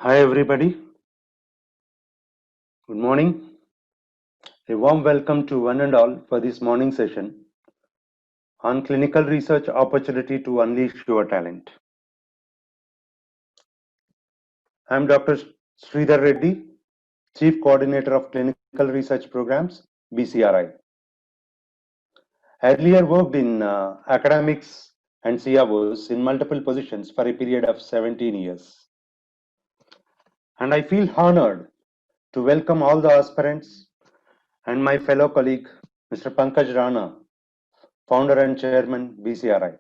Hi everybody, good morning. A warm welcome to one and all for this morning session on clinical research opportunity to unleash your talent. I am Dr. Sridhar Reddy, Chief Coordinator of Clinical Research Programs, BCRI. Earlier worked in academics and CROs in multiple positions for a period of 17 years. And I feel honored to welcome all the aspirants and my fellow colleague, Mr. Pankaj Rana, Founder and Chairman, BCRI,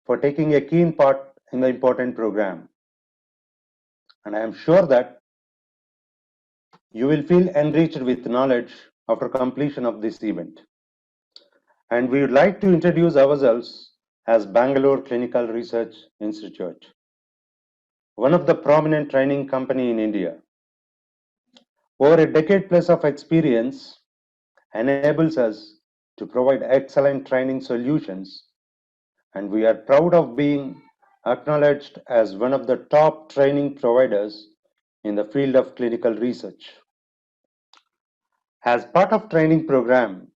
for taking a keen part in the important program. And I am sure that you will feel enriched with knowledge after completion of this event. And we would like to introduce ourselves as Bangalore Clinical Research Institute, one of the prominent training company in India. Over a decade plus of experience enables us to provide excellent training solutions, and we are proud of being acknowledged as one of the top training providers in the field of clinical research. As part of training program,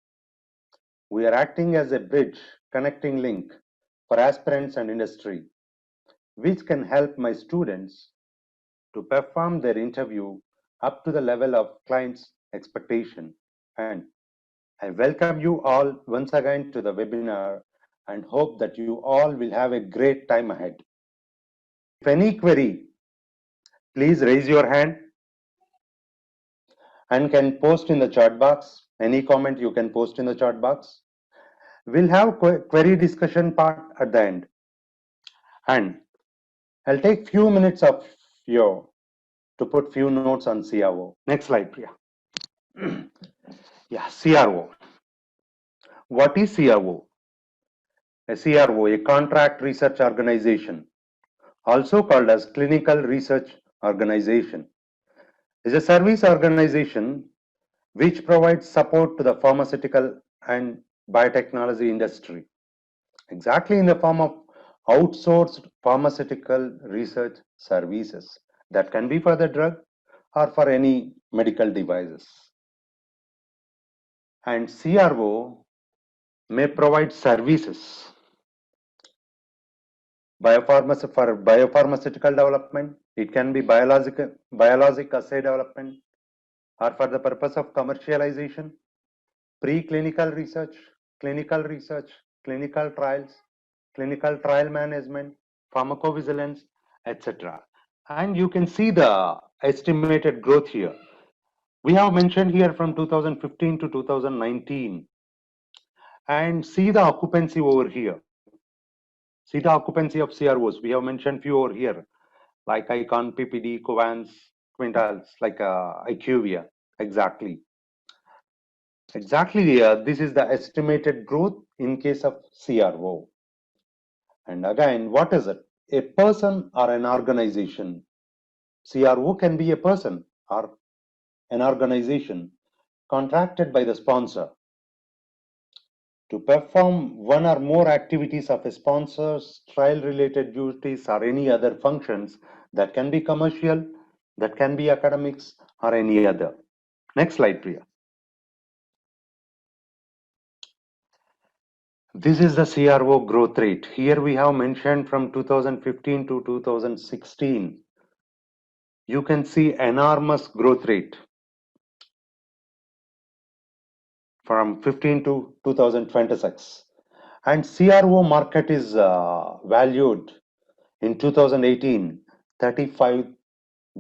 we are acting as a bridge connecting link for aspirants and industry, which can help my students to perform their interview up to the level of client's expectation. And I welcome you all once again to the webinar and hope that you all will have a great time ahead. If any query, please raise your hand and can post in the chat box. Any comment you can post in the chat box. We'll have query discussion part at the end. And I'll take few minutes of you to put few notes on CRO. Next slide, Priya. Yeah, CRO. What is CRO? A CRO, a contract research organization, also called as clinical research organization, is a service organization which provides support to the pharmaceutical and biotechnology industry, exactly in the form of outsourced pharmaceutical research services that can be for the drug or for any medical devices. And CRO may provide services for biopharmaceutical development. It can be biologic assay development or for the purpose of commercialization, preclinical research, clinical trials, clinical trial management, pharmacovigilance, etc. And you can see the estimated growth here. We have mentioned here from 2015 to 2019, and see the occupancy over here. See the occupancy of CROs. We have mentioned few over here, like Icon, PPD, Covance, Quintals, like IQVIA, exactly. This is the estimated growth in case of CRO. And again, what is it? A person or an organization. CRO can be a person or an organization contracted by the sponsor to perform one or more activities of a sponsor's trial-related duties or any other functions that can be commercial, that can be academics, or any other. Next slide, Priya. This is the CRO growth rate. Here we have mentioned from 2015 to 2016. You can see enormous growth rate from 15 to 2026. And CRO market is valued in 2018 $35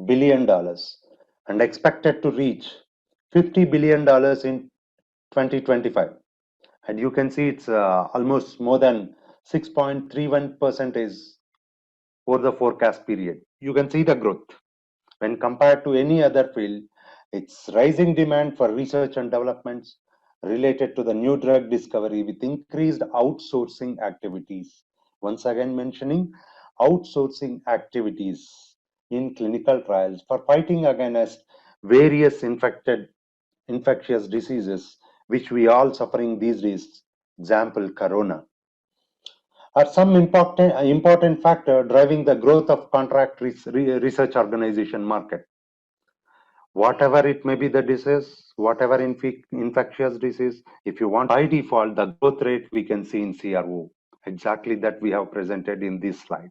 billion and expected to reach $50 billion in 2025. And you can see it's almost more than 6.31% over the forecast period. You can see the growth. When compared to any other field, it's rising demand for research and developments related to the new drug discovery with increased outsourcing activities. Once again mentioning outsourcing activities in clinical trials for fighting against various infectious diseases which we all suffering these days, example corona. are some important factor driving the growth of contract research organization market. Whatever it may be the disease, whatever infectious disease, if you want by default, the growth rate we can see in CRO. Exactly that we have presented in this slide.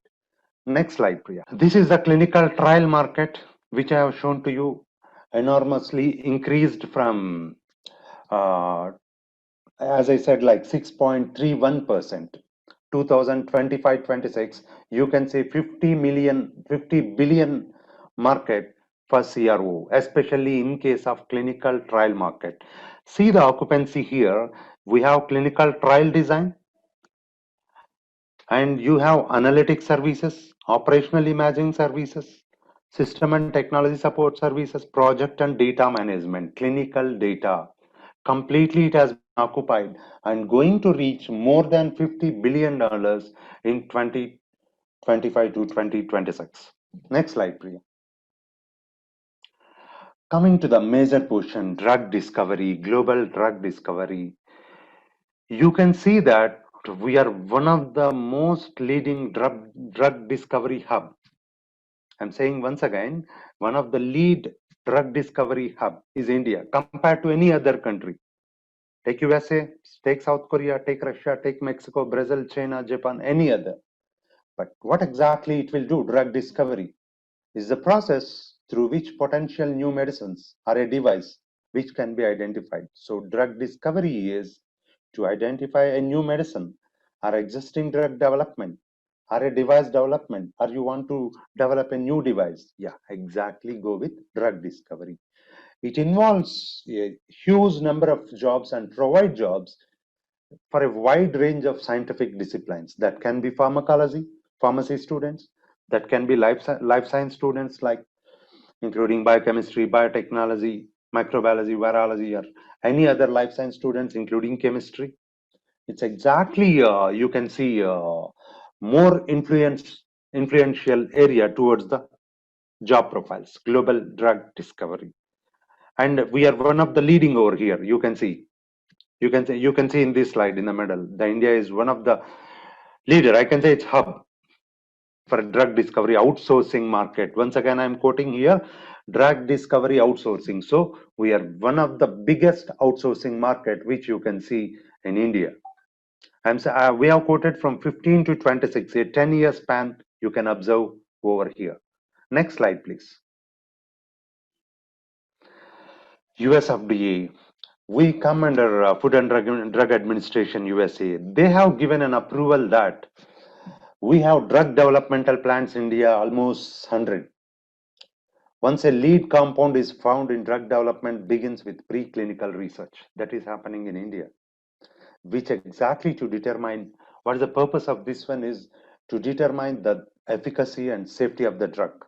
Next slide, Priya. This is the clinical trial market, which I have shown to you, enormously increased from, as I said, like 6.31%. 2025-26, you can say 50 billion market for CRO, especially in case of clinical trial market. See the occupancy here. We have clinical trial design, and you have analytic services, operational imaging services, system and technology support services, project and data management, clinical data. Completely it has been occupied and going to reach more than $50 billion in 2025 to 2026. Next slide, Priya. Coming to the major portion, drug discovery, global drug discovery. You can see that we are one of the most leading drug discovery hub. I'm saying once again, one of the lead drug discovery hub is India compared to any other country. Take USA, take South Korea, take Russia, take Mexico, Brazil, China, Japan, any other. But what exactly it will do, drug discovery, is the process through which potential new medicines are a device which can be identified. So drug discovery is to identify a new medicine or existing drug development or a device development, or you want to develop a new device. Yeah, exactly, go with drug discovery. It involves a huge number of jobs and provide jobs for a wide range of scientific disciplines. That can be pharmacology, pharmacy students, that can be life science students, like including biochemistry, biotechnology, microbiology, virology, or any other life science students, including chemistry. It's exactly, you can see, more influential area towards the job profiles, global drug discovery. And we are one of the leading over here. You can see in this slide in the middle, the India is one of the leader. I can say it's hub for drug discovery outsourcing market. Once again, I'm quoting here, drug discovery outsourcing. So we are one of the biggest outsourcing market, which you can see in India. We have quoted from 15 to 26, a 10-year span you can observe over here. Next slide, please. US FDA. We come under Food and Drug Administration, USA. They have given an approval that we have drug developmental plants in India, almost 100. Once a lead compound is found in drug development, begins with preclinical research. That is happening in India, which exactly to determine what is the purpose of this one is to determine the efficacy and safety of the drug.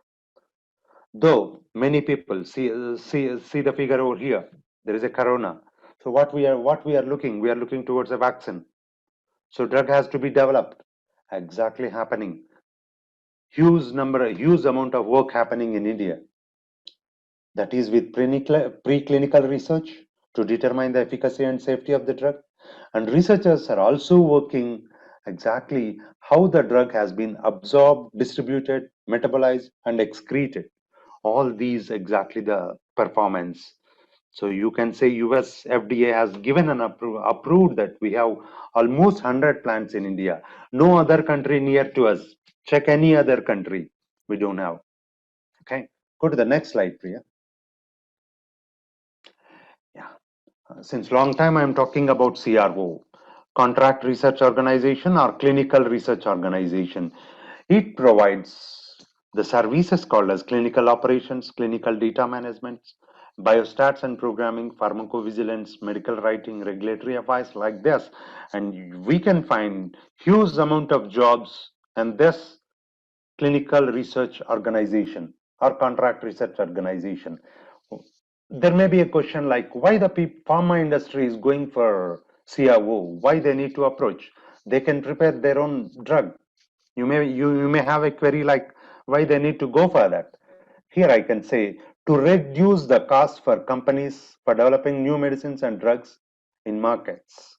Though many people see the figure over here, there is a corona. So what we are looking towards a vaccine. So drug has to be developed. Exactly happening. Huge amount of work happening in India. That is with preclinical research to determine the efficacy and safety of the drug. And researchers are also working exactly how the drug has been absorbed, distributed, metabolized, and excreted. All these exactly the performance. So you can say US FDA has given an approved that we have almost 100 plants in India. No other country near to us. Check any other country. We don't have. Okay. Go to the next slide, Priya. Yeah. Since long time I'm talking about CRO, contract research organization or clinical research organization. It provides the services called as clinical operations, clinical data management, biostats and programming, pharmacovigilance, medical writing, regulatory affairs, like this. And we can find huge amount of jobs and this clinical research organization or contract research organization. There may be a question like why the pharma industry is going for CRO, why they need to approach. They can prepare their own drug. You may have a query like why they need to go for that. Here I can say to reduce the cost for companies for developing new medicines and drugs in markets.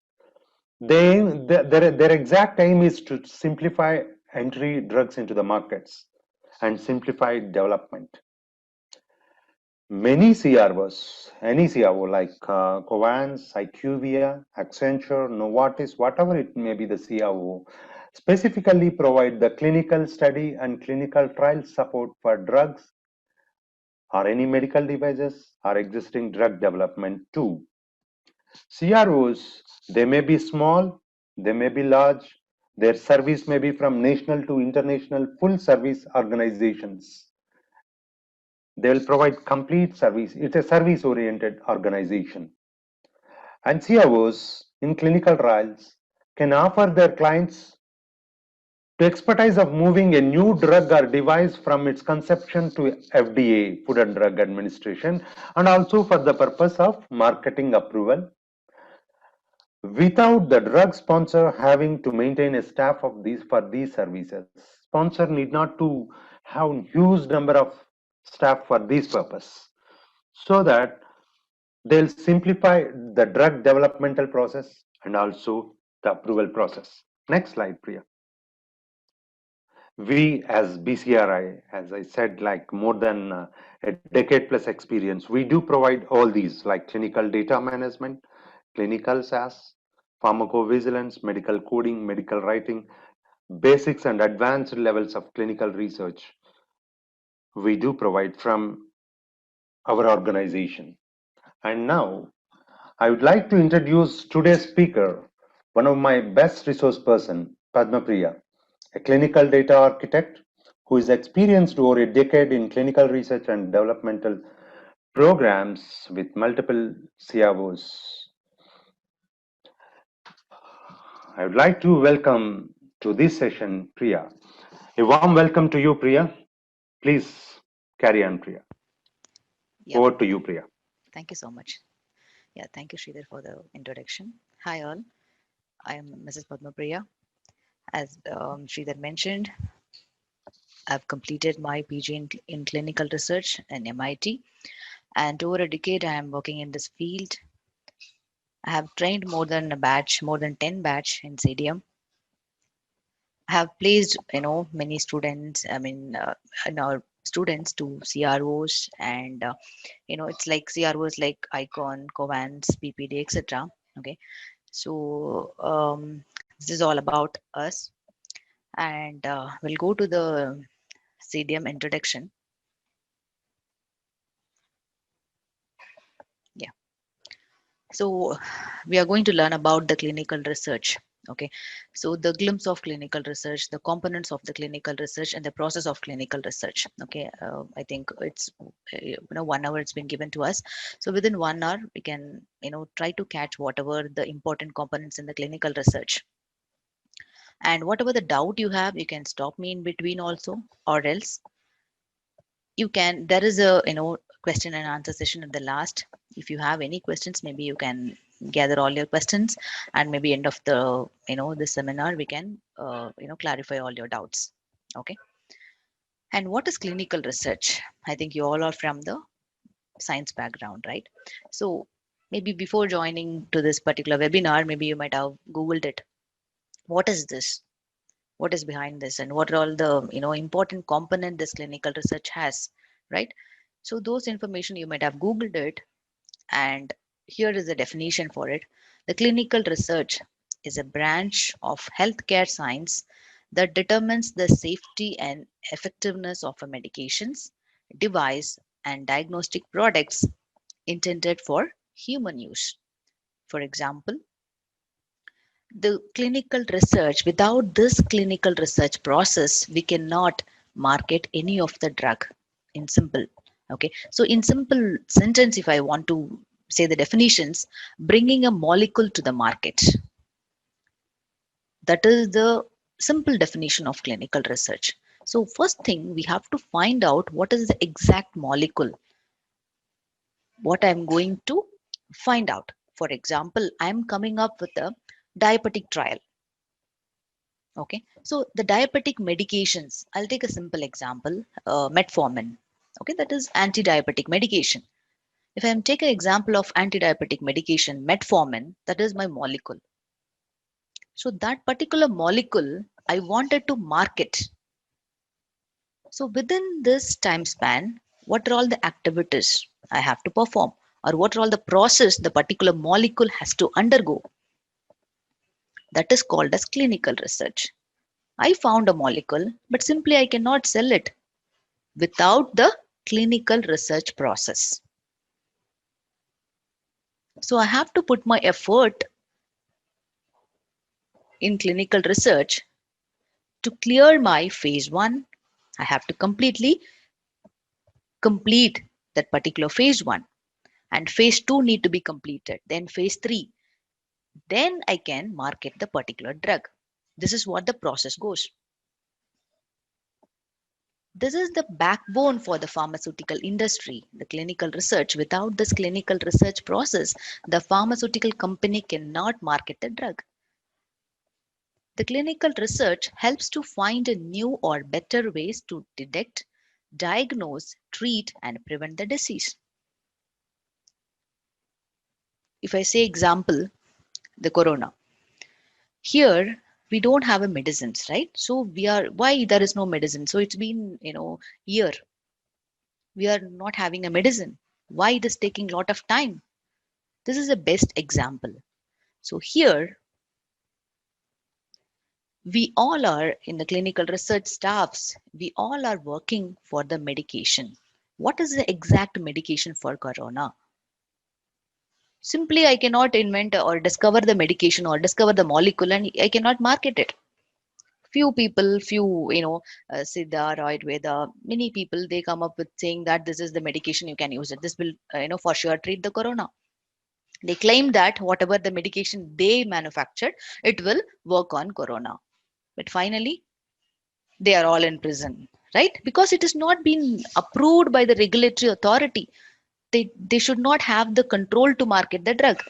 their exact aim is to simplify entry drugs into the markets and simplify development. Many CROs, any CRO like Covance, IQVIA, Accenture, Novartis, whatever it may be, the CRO specifically provide the clinical study and clinical trial support for drugs or any medical devices or existing drug development too. CROs, they may be small, they may be large, their service may be from national to international full service organizations. They will provide complete service. It's a service oriented organization. And CROs in clinical trials can offer their clients to expertise of moving a new drug or device from its conception to FDA, Food and Drug Administration, and also for the purpose of marketing approval, without the drug sponsor having to maintain a staff of these for these services. Sponsor need not to have huge number of staff for this purpose, so that they'll simplify the drug developmental process and also the approval process. Next slide, Priya. We as BCRI, as I said, like more than a decade plus experience, we do provide all these like clinical data management, clinical SaaS, pharmacovigilance, medical coding, medical writing, basics and advanced levels of clinical research. We do provide from our organization. And now I would like to introduce today's speaker, one of my best resource person, Padma Priya, a clinical data architect who is experienced over a decade in clinical research and developmental programs with multiple CROs. I would like to welcome to this session, Priya. A warm welcome to you, Priya. Please carry on, Priya. Yep. Over to you, Priya. Thank you so much. Yeah, thank you, Sridhar, for the introduction. Hi, all. I am Mrs. Padma Priya. As Sridhar mentioned, I've completed my PG in clinical research in MIT, and over a decade, I am working in this field. I have trained more than 10 batch in CDM. I have placed, many students. Students to CROs, and it's like CROs like Icon, Covance, PPD, etc. Okay, so this is all about us, and we'll go to the CDM introduction. Yeah, so we are going to learn about the clinical research. Okay, so the glimpse of clinical research, the components of the clinical research, and the process of clinical research. Okay, I think it's 1 hour it's been given to us, so within 1 hour we can try to catch whatever the important components in the clinical research. And whatever the doubt you have, you can stop me in between also, or else you can, there is a question and answer session at the last. If you have any questions, maybe you can gather all your questions, and maybe end of the the seminar we can clarify all your doubts. Okay, and what is clinical research? I think you all are from the science background, right? So maybe before joining to this particular webinar, maybe you might have googled it. What is this? What is behind this, and what are all the important component this clinical research has, right? So those information you might have googled it, and here is the definition for it. The clinical research is a branch of healthcare science that determines the safety and effectiveness of a medications, device, and diagnostic products intended for human use. For example, the clinical research, without this clinical research process, we cannot market any of the drug, in simple. Okay, so in simple sentence, if I want to say the definitions, bringing a molecule to the market, that is the simple definition of clinical research. So first thing, we have to find out what is the exact molecule, what I'm going to find out. For example, I'm coming up with a diabetic trial. Okay, so the diabetic medications, I'll take a simple example, metformin. Okay, that is anti-diabetic medication. If I'm take an example of anti-diabetic medication, metformin, that is my molecule. So that particular molecule, I wanted to market. So within this time span, what are all the activities I have to perform, or what are all the process the particular molecule has to undergo? That is called as clinical research. I found a molecule, but simply I cannot sell it without the clinical research process. So I have to put my effort in clinical research to clear my phase 1. I have to completely complete that particular phase 1, and phase 2 need to be completed, then phase 3, then I can market the particular drug. This is what the process goes. This is the backbone for the pharmaceutical industry, the clinical research. Without this clinical research process, the pharmaceutical company cannot market the drug. The clinical research helps to find a new or better ways to detect, diagnose, treat, and prevent the disease. If I say example, the corona. Here we don't have a medicines, right? So why there is no medicine? So it's been, year we are not having a medicine. Why it is taking a lot of time? This is the best example. So here we all are in the clinical research staffs, we all are working for the medication. What is the exact medication for corona? Simply I cannot invent or discover the medication or discover the molecule and I cannot market it. Few people, Siddha, Ayurveda, many people, they come up with saying that this is the medication, you can use it. This will, for sure treat the corona. They claim that whatever the medication they manufactured, it will work on corona. But finally, they are all in prison, right? Because it has not been approved by the regulatory authority. They should not have the control to market the drug.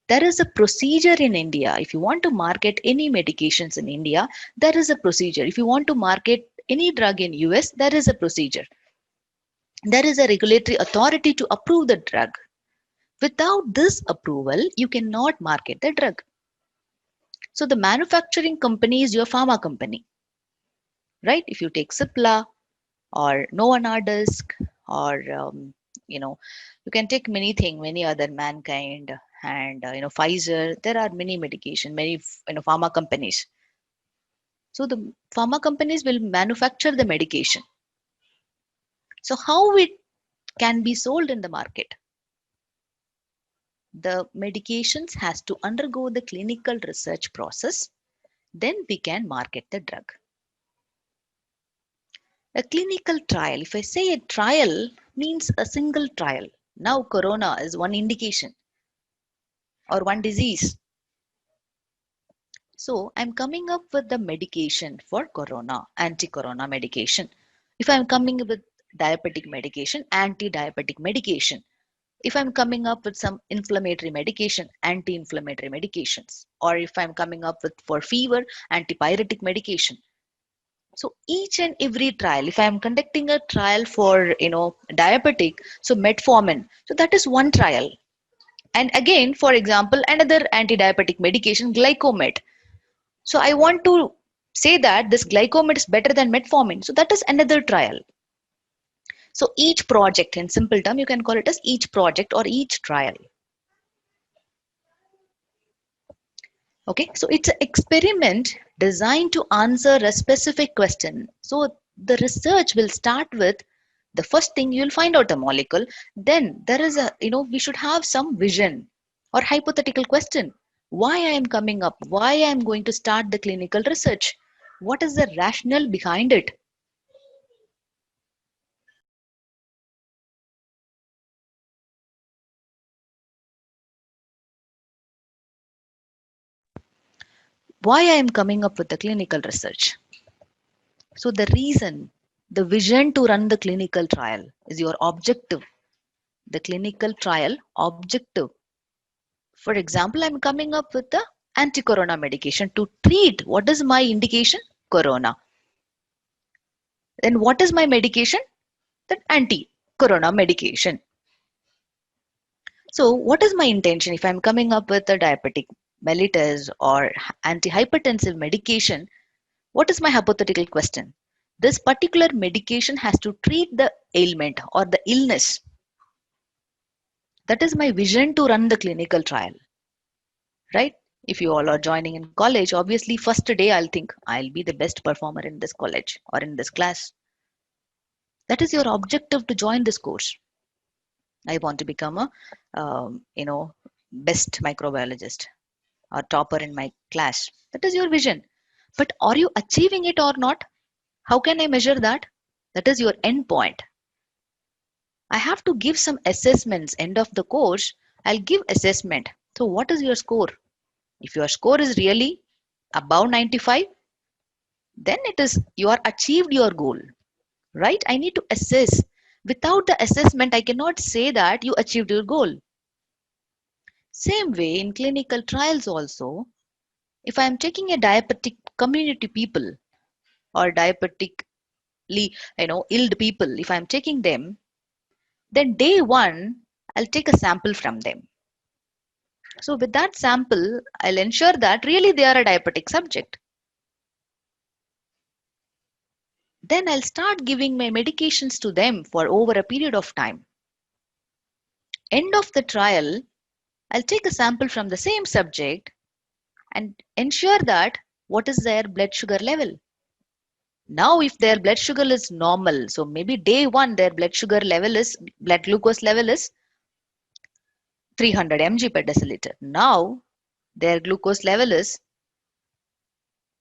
There is a procedure in India. If you want to market any medications in India, there is a procedure. If you want to market any drug in US, there is a procedure. There is a regulatory authority to approve the drug. Without this approval, you cannot market the drug. So the manufacturing company is your pharma company, right? If you take Cipla or Novo Nordisk or you can take many things, many other Mankind and Pfizer. There are many medication, many pharma companies. So the pharma companies will manufacture the medication. So how it can be sold in the market? The medications has to undergo the clinical research process, then we can market the drug. A clinical trial, if I say a trial, means a single trial. Now corona is one indication or one disease. So I'm coming up with the medication for corona, anti-corona medication. If I'm coming up with diabetic medication, anti-diabetic medication. If I'm coming up with some inflammatory medication, anti-inflammatory medications. Or if I'm coming up with for fever, antipyretic medication. So each and every trial, if I am conducting a trial for, diabetic, so metformin, so that is one trial. And again, for example, another anti-diabetic medication, glycomed. So I want to say that this glycomed is better than metformin. So that is another trial. So each project, in simple term, you can call it as each project or each trial. Okay, so it's an experiment designed to answer a specific question. So the research will start with the first thing you'll find out the molecule. Then there is we should have some vision or hypothetical question. Why I am coming up? Why I am going to start the clinical research? What is the rationale behind it? Why I am coming up with the clinical research? So the reason, the vision to run the clinical trial is your objective. The clinical trial objective. For example, I'm coming up with the anti-corona medication to treat. What is my indication? Corona. Then what is my medication? That anti-corona medication. So what is my intention if I'm coming up with a diabetic mellitus or antihypertensive medication, what is my hypothetical question? This particular medication has to treat the ailment or the illness. That is my vision to run the clinical trial, right? If you all are joining in college, obviously first day I'll think I'll be the best performer in this college or in this class. That is your objective to join this course. I want to become a, best microbiologist or topper in my class. That is your vision. But are you achieving it or not? How can I measure that? That is your end point. I have to give some assessments end of the course. I'll give assessment. So what is your score? If your score is really above 95, then it is you are achieved your goal, right? I need to assess. Without the assessment, I cannot say that you achieved your goal. Same way in clinical trials also, if I am taking a diabetic community people or diabetically, ill people, if I am taking them, then day one, I'll take a sample from them. So with that sample, I'll ensure that really they are a diabetic subject. Then I'll start giving my medications to them for over a period of time. End of the trial, I'll take a sample from the same subject and ensure that what is their blood sugar level. Now, if their blood sugar is normal, so maybe day one, their blood glucose level is 300 mg per deciliter. Now, their glucose level is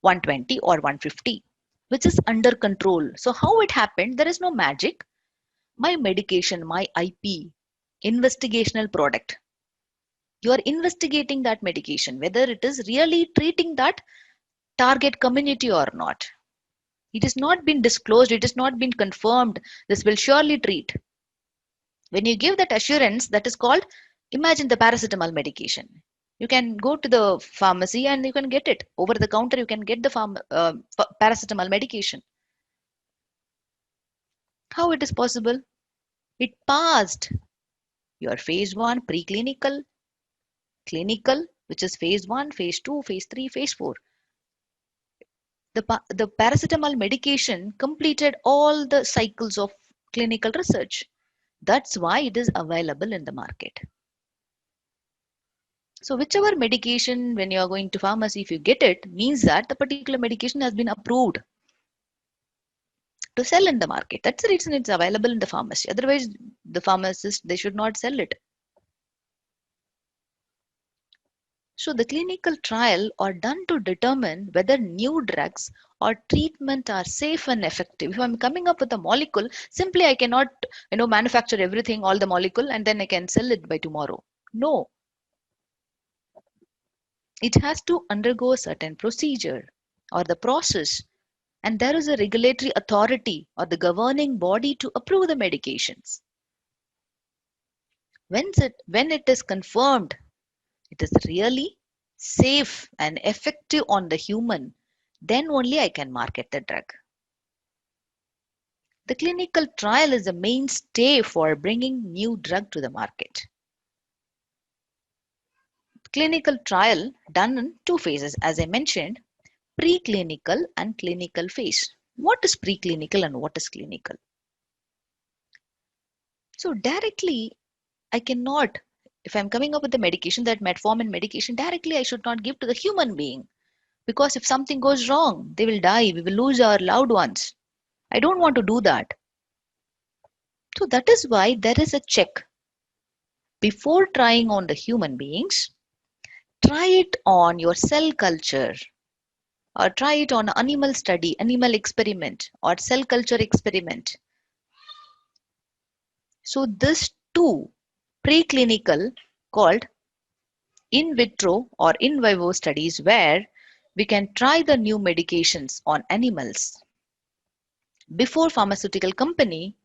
120 or 150, which is under control. So how it happened? There is no magic. My medication, my IP, investigational product. You are investigating that medication, whether it is really treating that target community or not. It has not been disclosed. It has not been confirmed. This will surely treat. When you give that assurance, that is called, imagine the paracetamol medication. You can go to the pharmacy and you can get it. Over the counter, you can get the paracetamol medication. How it is possible? It passed your phase 1 preclinical, clinical, which is phase 1, phase 2, phase 3, phase 4. The paracetamol medication completed all the cycles of clinical research. That's why it is available in the market. So whichever medication, when you are going to pharmacy, if you get it, means that the particular medication has been approved to sell in the market. That's the reason it's available in the pharmacy. Otherwise, the pharmacist, they should not sell it. So the clinical trial are done to determine whether new drugs or treatment are safe and effective. If I'm coming up with a molecule, simply I cannot, manufacture everything, all the molecule, and then I can sell it by tomorrow. No. It has to undergo a certain procedure or the process, and there is a regulatory authority or the governing body to approve the medications. When it is confirmed it is really safe and effective on the human, then only I can market the drug. The clinical trial is the mainstay for bringing new drug to the market. Clinical trial done in 2 phases, as I mentioned, preclinical and clinical phase. What is preclinical and what is clinical? So directly, I cannot, if I'm coming up with the medication, that metformin medication, directly I should not give to the human being. Because if something goes wrong, they will die, we will lose our loved ones. I don't want to do that. So that is why there is a check. Before trying on the human beings, try it on your cell culture or try it on animal study, animal experiment or cell culture experiment. So this too, preclinical called in vitro or in vivo studies where we can try the new medications on animals. Before pharmaceutical company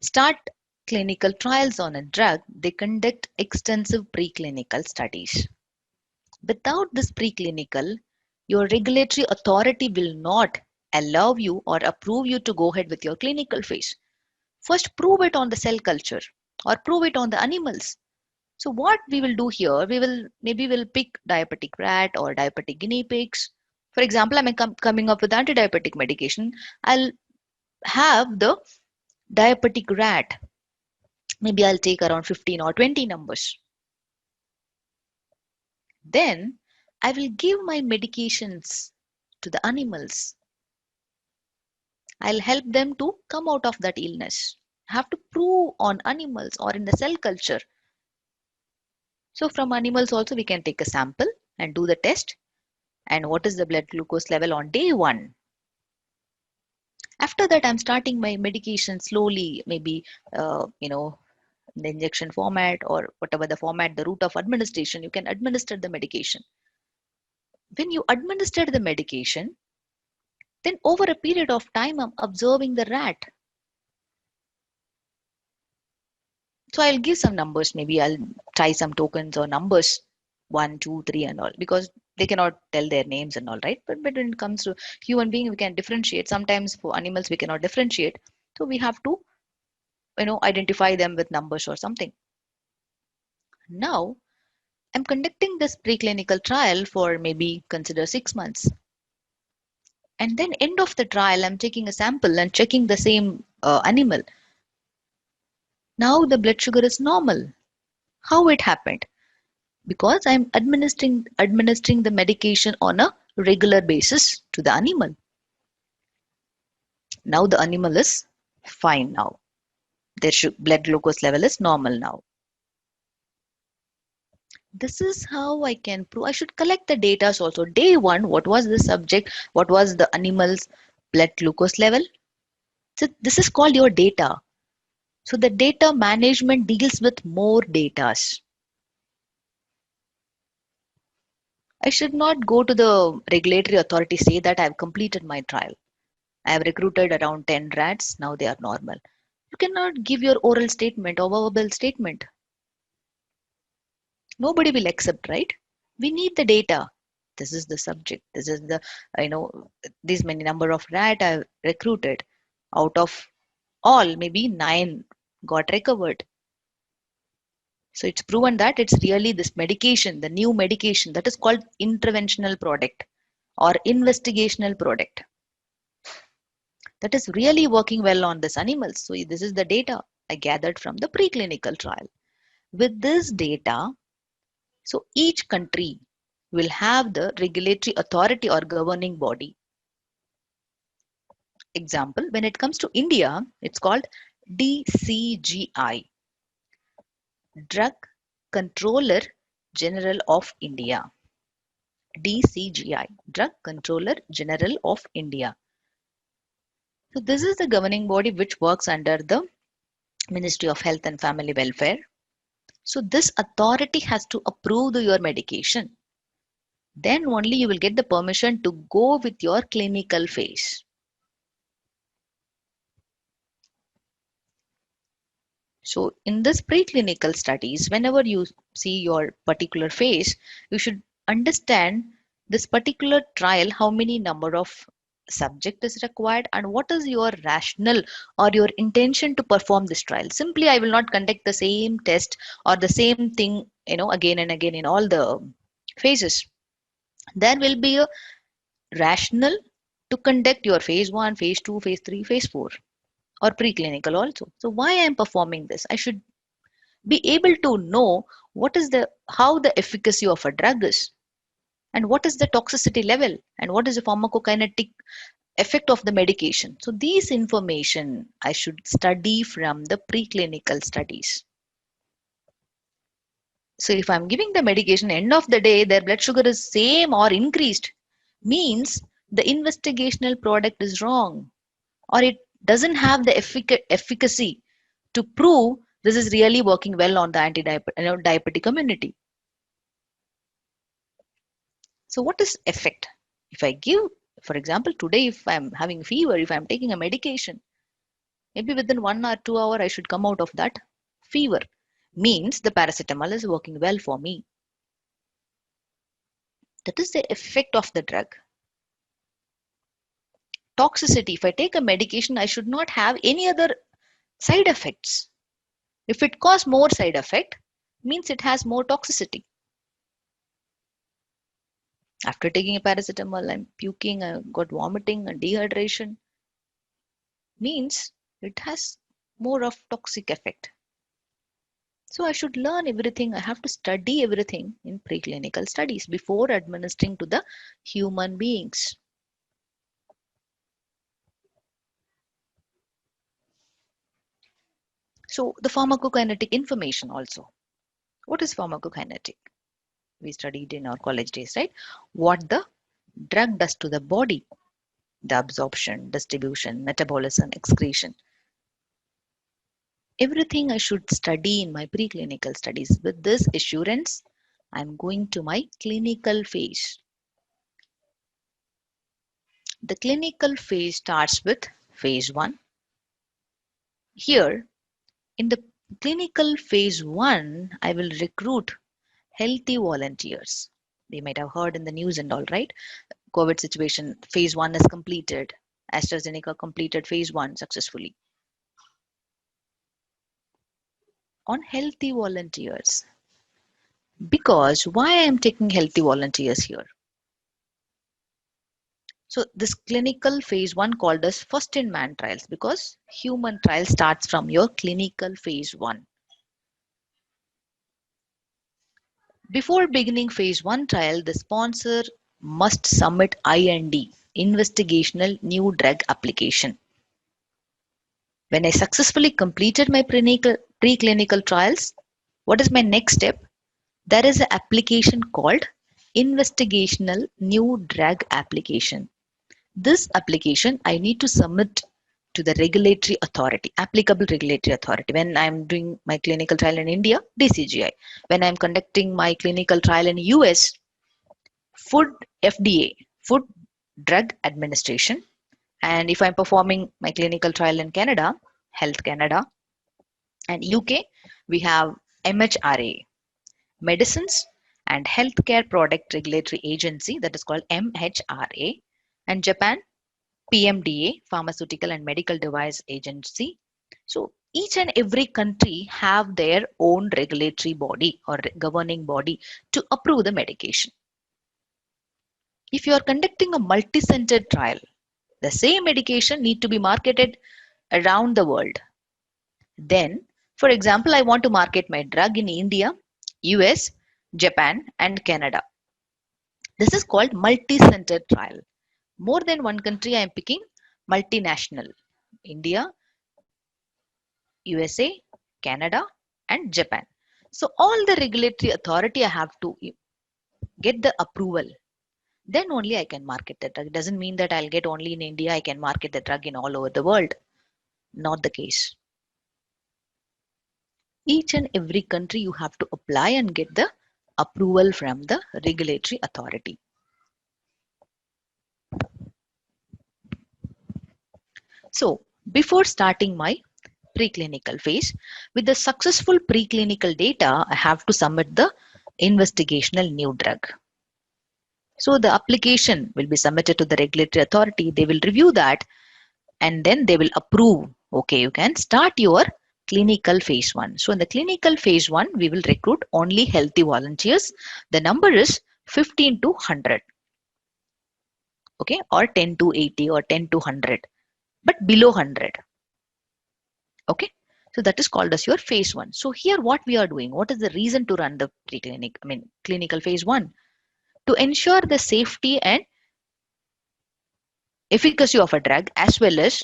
start clinical trials on a drug, they conduct extensive preclinical studies. Without this preclinical, your regulatory authority will not allow you or approve you to go ahead with your clinical phase. First, prove it on the cell culture or prove it on the animals. So what we will do here, we'll pick diabetic rat or diabetic guinea pigs. For example, I'm coming up with anti-diabetic medication. I'll have the diabetic rat. Maybe I'll take around 15 or 20 numbers. Then I will give my medications to the animals. I'll help them to come out of that illness. I have to prove on animals or in the cell culture. So from animals also we can take a sample and do the test. And what is the blood glucose level on day 1? After that, I'm starting my medication slowly, maybe, the injection format or whatever the format, the route of administration, you can administer the medication. When you administer the medication, then over a period of time, I'm observing the rat. So I'll give some numbers. Maybe I'll try some tokens or numbers, 1, 2, 3, and all, because they cannot tell their names and all, right? But when it comes to human being, we can differentiate. Sometimes for animals, we cannot differentiate. So we have to, identify them with numbers or something. Now, I'm conducting this preclinical trial for maybe consider 6 months. And then end of the trial, I'm taking a sample and checking the same animal. Now the blood sugar is normal. How it happened? Because I'm administering the medication on a regular basis to the animal. Now the animal is fine now. Their blood glucose level is normal now. This is how I can prove. I should collect the data also. Day 1, what was the subject? What was the animal's blood glucose level? So this is called your data. So the data management deals with more data. I should not go to the regulatory authority, say that I've completed my trial. I have recruited around 10 rats. Now they are normal. You cannot give your oral statement or verbal statement. Nobody will accept, right? We need the data. This is the subject. This is the, this many number of rat I've recruited. Out of all, maybe 9 got recovered. So it's proven that it's really this medication, the new medication that is called interventional product or investigational product that is really working well on this animals. So this is the data I gathered from the preclinical trial. With this data, so each country will have the regulatory authority or governing body. Example, when it comes to India, it's called DCGI, Drug Controller General of India. DCGI, Drug Controller General of India. So this is the governing body which works under the Ministry of Health and Family Welfare. So this authority has to approve your medication. Then only you will get the permission to go with your clinical phase. So in this preclinical studies, whenever you see your particular phase, you should understand this particular trial, how many number of subject is required and what is your rationale or your intention to perform this trial. Simply, I will not conduct the same test or the same thing, again and again in all the phases. There will be a rationale to conduct your phase 1, phase 2, phase 3, phase 4 or preclinical also. So why I am performing this? I should be able to know how the efficacy of a drug is and what is the toxicity level and what is the pharmacokinetic effect of the medication. So these information I should study from the preclinical studies. So if I'm giving the medication, end of the day their blood sugar is same or increased, means the investigational product is wrong or it doesn't have the efficacy to prove this is really working well on the diabetic community. So what is effect? If I give, for example, today if I'm having fever, if I'm taking a medication, maybe within 1 or 2 hours I should come out of that fever. Means the paracetamol is working well for me. That is the effect of the drug. Toxicity, if I take a medication, I should not have any other side effects. If it causes more side effect, means it has more toxicity. After taking a paracetamol, I'm puking, I got vomiting and dehydration, means it has more of toxic effect. So I should learn everything. I have to study everything in preclinical studies before administering to the human beings. So the pharmacokinetic information also. What is pharmacokinetic? We studied in our college days, right? What the drug does to the body, the absorption, distribution, metabolism, excretion. Everything I should study in my preclinical studies. With this assurance, I'm going to my clinical phase. The clinical phase starts with phase 1. Here, in the clinical phase 1, I will recruit healthy volunteers. We might have heard in the news and all, right? COVID situation, phase 1 is completed. AstraZeneca completed phase 1 successfully. On healthy volunteers. Because why I am taking healthy volunteers here? So this clinical phase 1 called as first in man trials, because human trial starts from your clinical phase 1. Before beginning phase 1 trial, the sponsor must submit IND, investigational new drug application. When I successfully completed my preclinical trials, what is my next step? There is an application called investigational new drug application. This application I need to submit to the regulatory authority, applicable regulatory authority. When I'm doing my clinical trial in India, DCGI. When I'm conducting my clinical trial in US, Food FDA, Food Drug Administration. And if I'm performing my clinical trial in Canada, Health Canada, and UK, we have MHRA, Medicines and Healthcare Product Regulatory Agency, that is called MHRA, and Japan, PMDA, Pharmaceutical and Medical Device Agency. So each and every country have their own regulatory body or governing body to approve the medication. If you are conducting a multi-centered trial, the same medication need to be marketed around the world. Then, for example, I want to market my drug in India, US, Japan, and Canada. This is called multi-centered trial. More than one country I am picking multinational. India, USA, Canada, and Japan. So all the regulatory authority I have to get the approval. Then only I can market the drug. It doesn't mean that I'll get only in India, I can market the drug in all over the world. Not the case. Each and every country you have to apply and get the approval from the regulatory authority. So before starting my preclinical phase, with the successful preclinical data, I have to submit the investigational new drug. So the application will be submitted to the regulatory authority. They will review that and then they will approve. Okay, you can start your clinical phase 1. So in the clinical phase 1, we will recruit only healthy volunteers. The number is 15 to 100. Okay, or 10 to 80 or 10 to 100, but below 100. Okay, so that is called as your phase 1. So here what we are doing, what is the reason to run the clinical phase 1? To ensure the safety and efficacy of a drug, as well as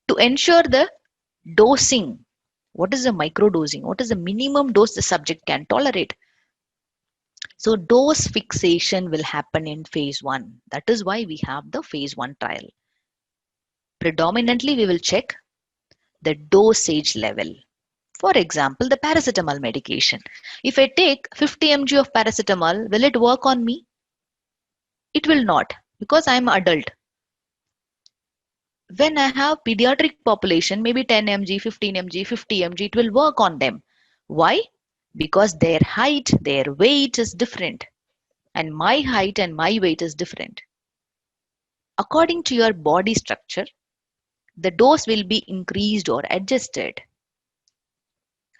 to ensure the dosing. What is the microdosing? What is the minimum dose the subject can tolerate? So dose fixation will happen in phase 1. That is why we have the phase 1 trial. Predominantly, we will check the dosage level. For example, the paracetamol medication. If I take 50 mg of paracetamol, will it work on me? It will not, because I am adult. When I have pediatric population, maybe 10 mg, 15 mg, 50 mg, it will work on them. Why? Because their height, their weight is different. And my height and my weight is different. According to your body structure, the dose will be increased or adjusted.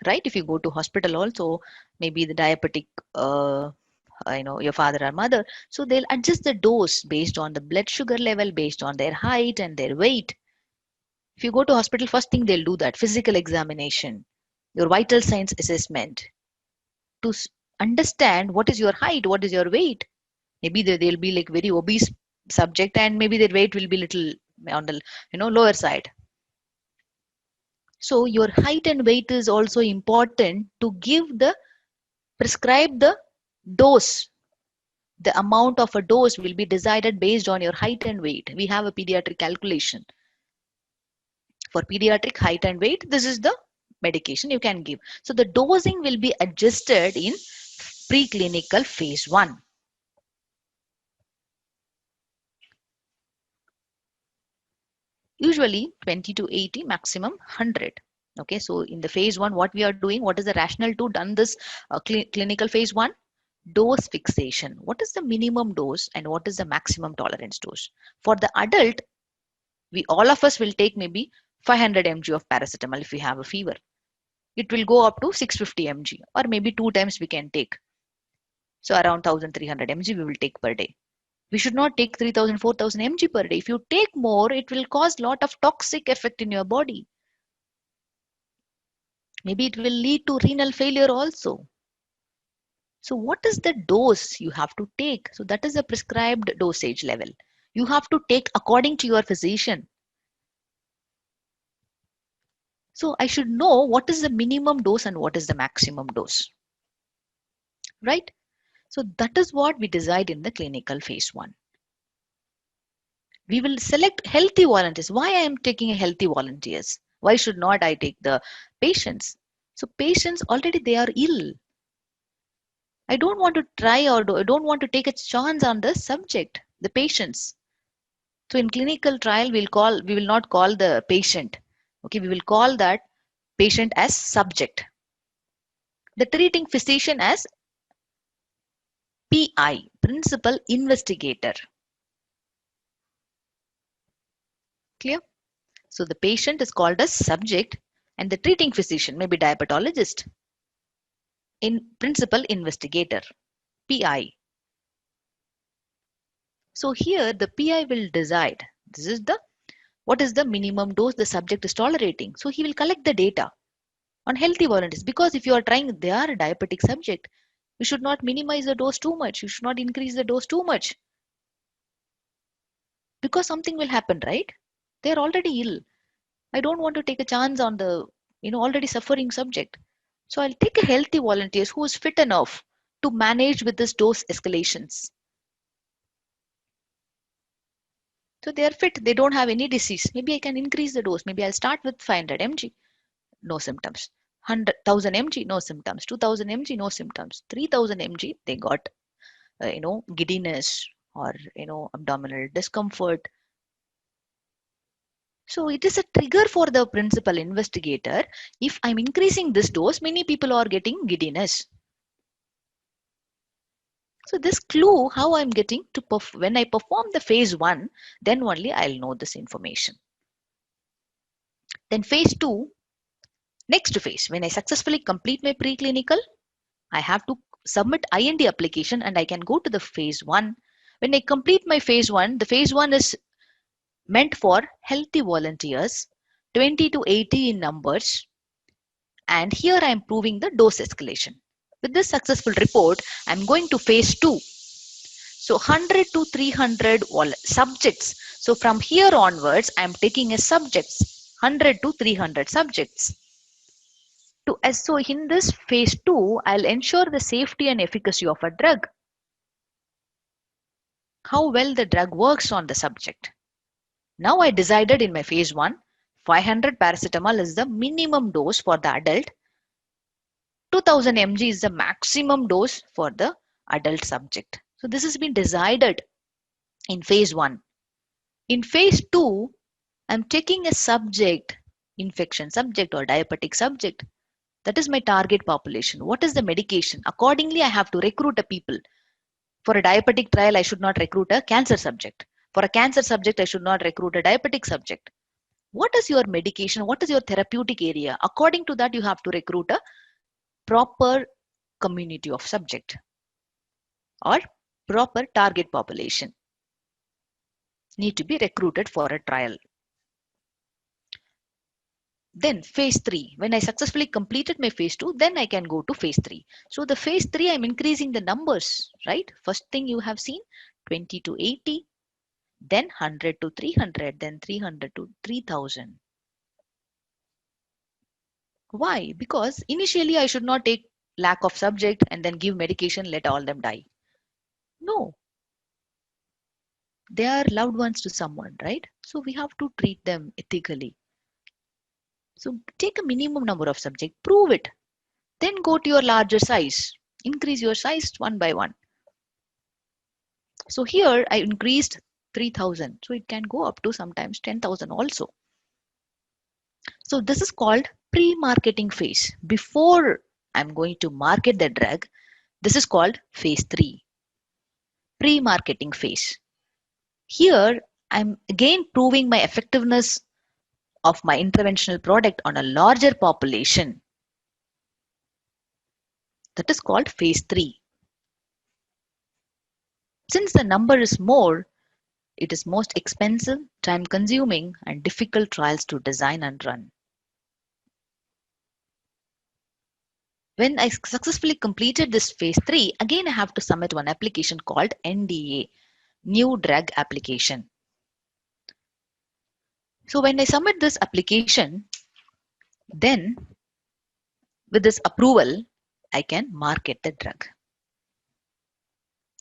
right? If you go to hospital also, maybe the diabetic, your father or mother, so they'll adjust the dose based on the blood sugar level, based on their height and their weight. If you go to hospital, first thing they'll do that physical examination, your vital signs assessment, to understand what is your height, what is your weight. Maybe they'll be like very obese subject, and maybe their weight will be little on the lower side. So your height and weight is also important to give the prescribe the dose. The amount of a dose will be decided based on your height and weight. We have a pediatric calculation. For pediatric height and weight, this is the medication you can give. So the dosing will be adjusted in preclinical phase 1. Usually 20 to 80, maximum 100. Okay, so in the phase 1, what we are doing, what is the rationale to done this clinical phase 1? Dose fixation. What is the minimum dose and what is the maximum tolerance dose? For the adult, we all of us will take maybe 500 mg of paracetamol if we have a fever. It will go up to 650 mg, or maybe 2 times we can take. So around 1300 mg we will take per day. We should not take 3000, 4000 mg per day. If you take more, it will cause lot of toxic effect in your body. Maybe it will lead to renal failure also. So what is the dose you have to take? So that is a prescribed dosage level. You have to take according to your physician. So I should know what is the minimum dose and what is the maximum dose, right? So that is what we decide in the clinical phase 1. We will select healthy volunteers. Why I am taking a healthy volunteers? Why should not I take the patients? So patients already they are ill. I don't want to try or I don't want to take a chance on the subject, the patients. So in clinical trial, we will not call the patient. Okay, we will call that patient as subject. The treating physician as PI, principal investigator. Clear? So the patient is called as subject and the treating physician, maybe diabetologist, in principal investigator, PI. So here the PI will decide this is the what is the minimum dose the subject is tolerating. So he will collect the data on healthy volunteers, because if you are trying, they are a diabetic subject, you should not minimize the dose too much. You should not increase the dose too much, because something will happen, right? They are already ill. I don't want to take a chance on the already suffering subject. So I'll take a healthy volunteers who is fit enough to manage with this dose escalations. So they are fit, they don't have any disease. Maybe I can increase the dose. Maybe I'll start with 500 mg, no symptoms. 100,000 mg, no symptoms. 2000 mg, no symptoms. 3000 mg, they got giddiness or abdominal discomfort. So it is a trigger for the principal investigator. If I'm increasing this dose, many people are getting giddiness. So this clue how I'm getting to when I perform the phase 1, then only I'll know this information. Then phase 2, next phase, when I successfully complete my preclinical, I have to submit IND application and I can go to the phase 1. When I complete my phase 1, the phase 1 is meant for healthy volunteers, 20 to 80 in numbers. And here I am proving the dose escalation. With this successful report, I'm going to phase 2. So 100 to 300 subjects. So from here onwards, I'm taking a subjects, 100 to 300 subjects. So in this phase 2, I'll ensure the safety and efficacy of a drug. How well the drug works on the subject. Now I decided in my phase 1, 500 paracetamol is the minimum dose for the adult. 2000 mg is the maximum dose for the adult subject. So this has been decided in phase 1. In phase 2, I'm taking a subject, infection subject or diabetic subject. That is my target population. What is the medication? Accordingly, I have to recruit a people. For a diabetic trial, I should not recruit a cancer subject. For a cancer subject, I should not recruit a diabetic subject. What is your medication? What is your therapeutic area? According to that, you have to recruit a proper community of subject or proper target population need to be recruited for a trial. Then phase 3, when I successfully completed my phase 2, then I can go to phase 3. So the phase 3, I'm increasing the numbers, right? First thing you have seen 20 to 80, then 100 to 300, then 300 to 3000. Why? Because initially I should not take lack of subject and then give medication, let all them die. No, they are loved ones to someone, right? So we have to treat them ethically. So take a minimum number of subject, prove it, then go to your larger size, increase your size one by one. So here I increased 3000, so it can go up to sometimes 10,000 also. So this is called pre-marketing phase. Before I'm going to market the drug, this is called phase 3, pre-marketing phase. Here I'm again proving my effectiveness of my interventional product on a larger population. That is called phase 3. Since the number is more, it is most expensive, time consuming, and difficult trials to design and run. When I successfully completed this phase 3, again I have to submit one application called NDA, New Drug Application. So when I submit this application, then with this approval, I can market the drug.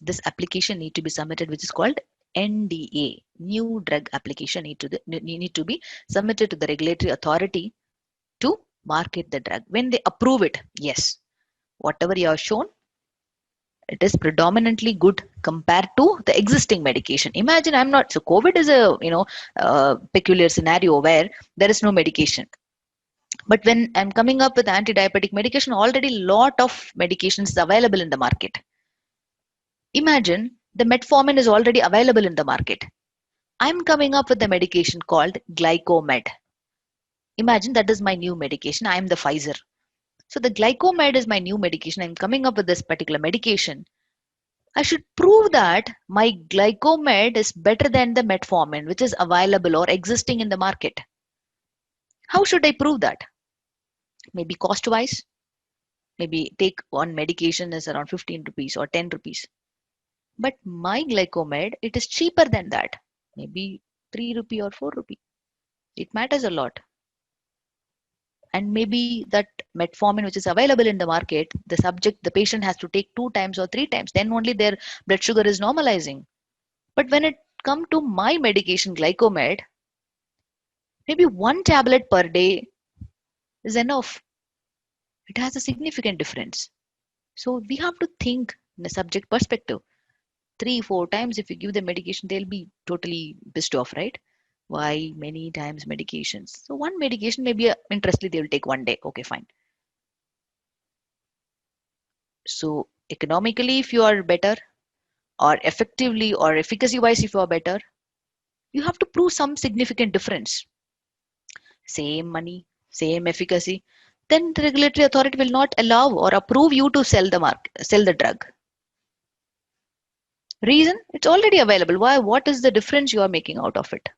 This application need to be submitted, which is called NDA, New Drug Application, need to be submitted to the regulatory authority to market the drug. When they approve it, yes, whatever you have shown, it is predominantly good compared to the existing medication. Imagine I'm not, so COVID is a peculiar scenario where there is no medication. But when I'm coming up with anti-diabetic medication, already lot of medications is available in the market. Imagine the metformin is already available in the market. I'm coming up with a medication called Glycomed. Imagine that is my new medication. I am the Pfizer. So the Glycomed is my new medication. I'm coming up with this particular medication. I should prove that my Glycomed is better than the metformin, which is available or existing in the market. How should I prove that? Maybe cost wise. Maybe take one medication is around 15 rupees or 10 rupees. But my Glycomed, it is cheaper than that. Maybe 3 rupee or 4 rupee. It matters a lot. And maybe that metformin which is available in the market, the patient has to take 2 times or 3 times, then only their blood sugar is normalizing. But when it comes to my medication Glycomed, maybe 1 tablet per day is enough. It has a significant difference. So we have to think in a subject perspective. 3-4 times if you give them medication, they'll be totally pissed off, right? Why many times medications? So one medication, maybe interestingly they will take 1 day. Okay, fine. So economically, if you are better, or effectively or efficacy wise, if you are better, you have to prove some significant difference. Same money, same efficacy, then the regulatory authority will not allow or approve you to sell the drug. Reason? It's already available. Why? What is the difference you are making out of it?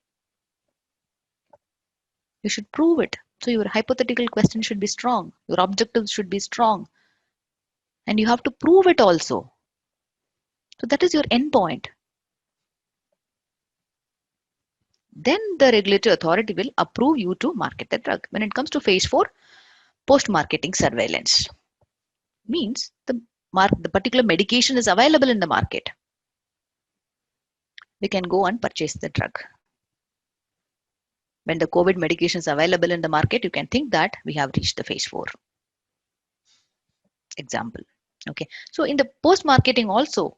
You should prove it. So your hypothetical question should be strong. Your objectives should be strong. And you have to prove it also. So that is your end point. Then the regulatory authority will approve you to market the drug. When it comes to phase 4, post-marketing surveillance. Means the particular medication is available in the market. We can go and purchase the drug. When the COVID medication is available in the market, you can think that we have reached the phase 4. Example. Okay. So in the post-marketing also,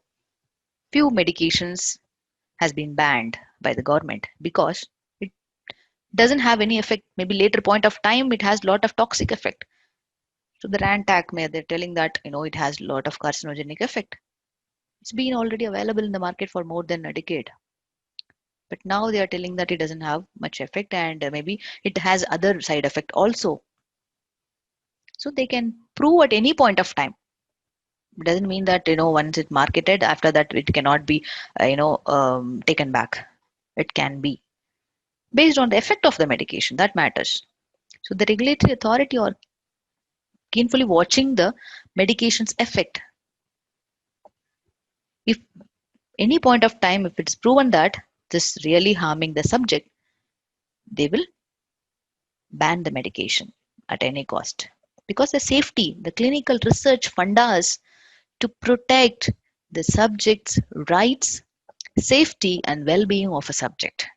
few medications has been banned by the government because it doesn't have any effect. Maybe later point of time, it has lot of toxic effect. So the Rantac, they're telling that, it has a lot of carcinogenic effect. It's been already available in the market for more than a decade. But now they are telling that it doesn't have much effect, and maybe it has other side effect also. So they can prove at any point of time. Doesn't mean that once it's marketed, after that it cannot be taken back. It can be based on the effect of the medication that matters. So the regulatory authority are keenly watching the medication's effect. If any point of time, if it's proven that this really harming the subject, they will ban the medication at any cost. Because the safety, the clinical research fund us to protect the subject's rights, safety, and well-being of a subject.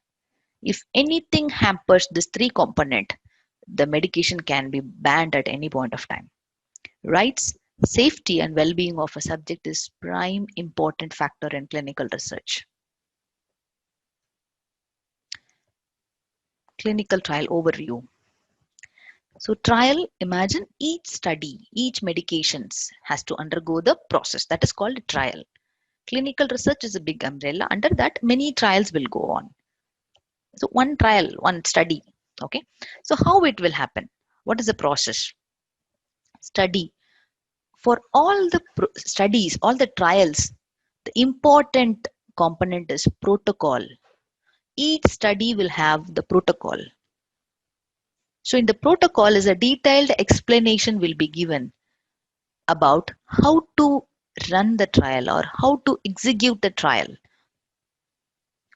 If anything hampers this three component, the medication can be banned at any point of time. Rights, safety, and well-being of a subject is prime important factor in clinical research. Clinical trial overview. So trial, imagine each study, each medications has to undergo the process that is called a trial. Clinical research is a big umbrella. Under that, many trials will go on. So one trial, one study. Okay. So how it will happen? What is the process? Study. For all the studies, all the trials, the important component is protocol. Each study will have the protocol. So in the protocol is a detailed explanation will be given about how to run the trial or how to execute the trial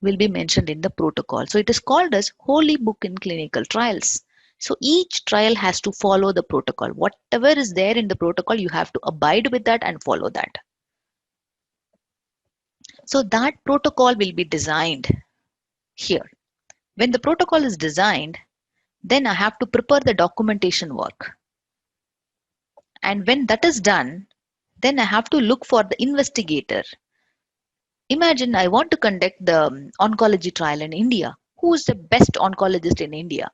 will be mentioned in the protocol. So it is called as holy book in clinical trials. So each trial has to follow the protocol. Whatever is there in the protocol, you have to abide with that and follow that. So that protocol will be designed here. When the protocol is designed, then I have to prepare the documentation work. And when that is done, then I have to look for the investigator. Imagine I want to conduct the oncology trial in India. Who is the best oncologist in India?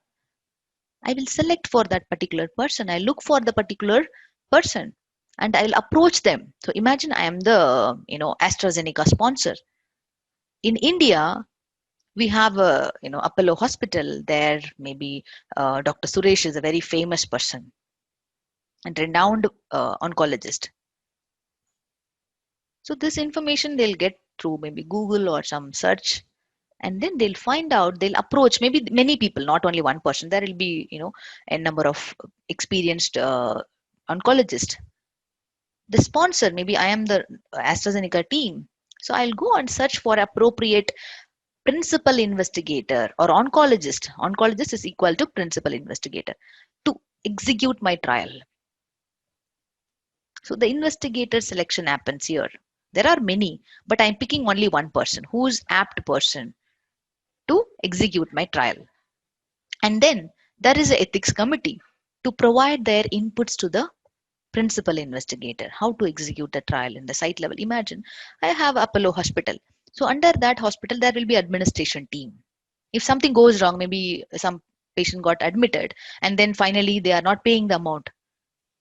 I will select for that particular person. I look for the particular person and I'll approach them. So imagine I am the AstraZeneca sponsor. In India, we have a Apollo hospital. There maybe Dr. Suresh is a very famous person and renowned oncologist. So this information they'll get through maybe Google or some search, and then they'll find out, they'll approach maybe many people, not only one person. There will be a number of experienced oncologists. The sponsor, maybe I am the AstraZeneca team, so I'll go and search for appropriate principal investigator or oncologist. Oncologist is equal to principal investigator to execute my trial. So the investigator selection happens here. There are many, but I'm picking only one person who's apt person to execute my trial. And then there is an ethics committee to provide their inputs to the principal investigator, how to execute the trial in the site level. Imagine I have Apollo hospital. So under that hospital, there will be administration team. If something goes wrong, maybe some patient got admitted and then finally they are not paying the amount,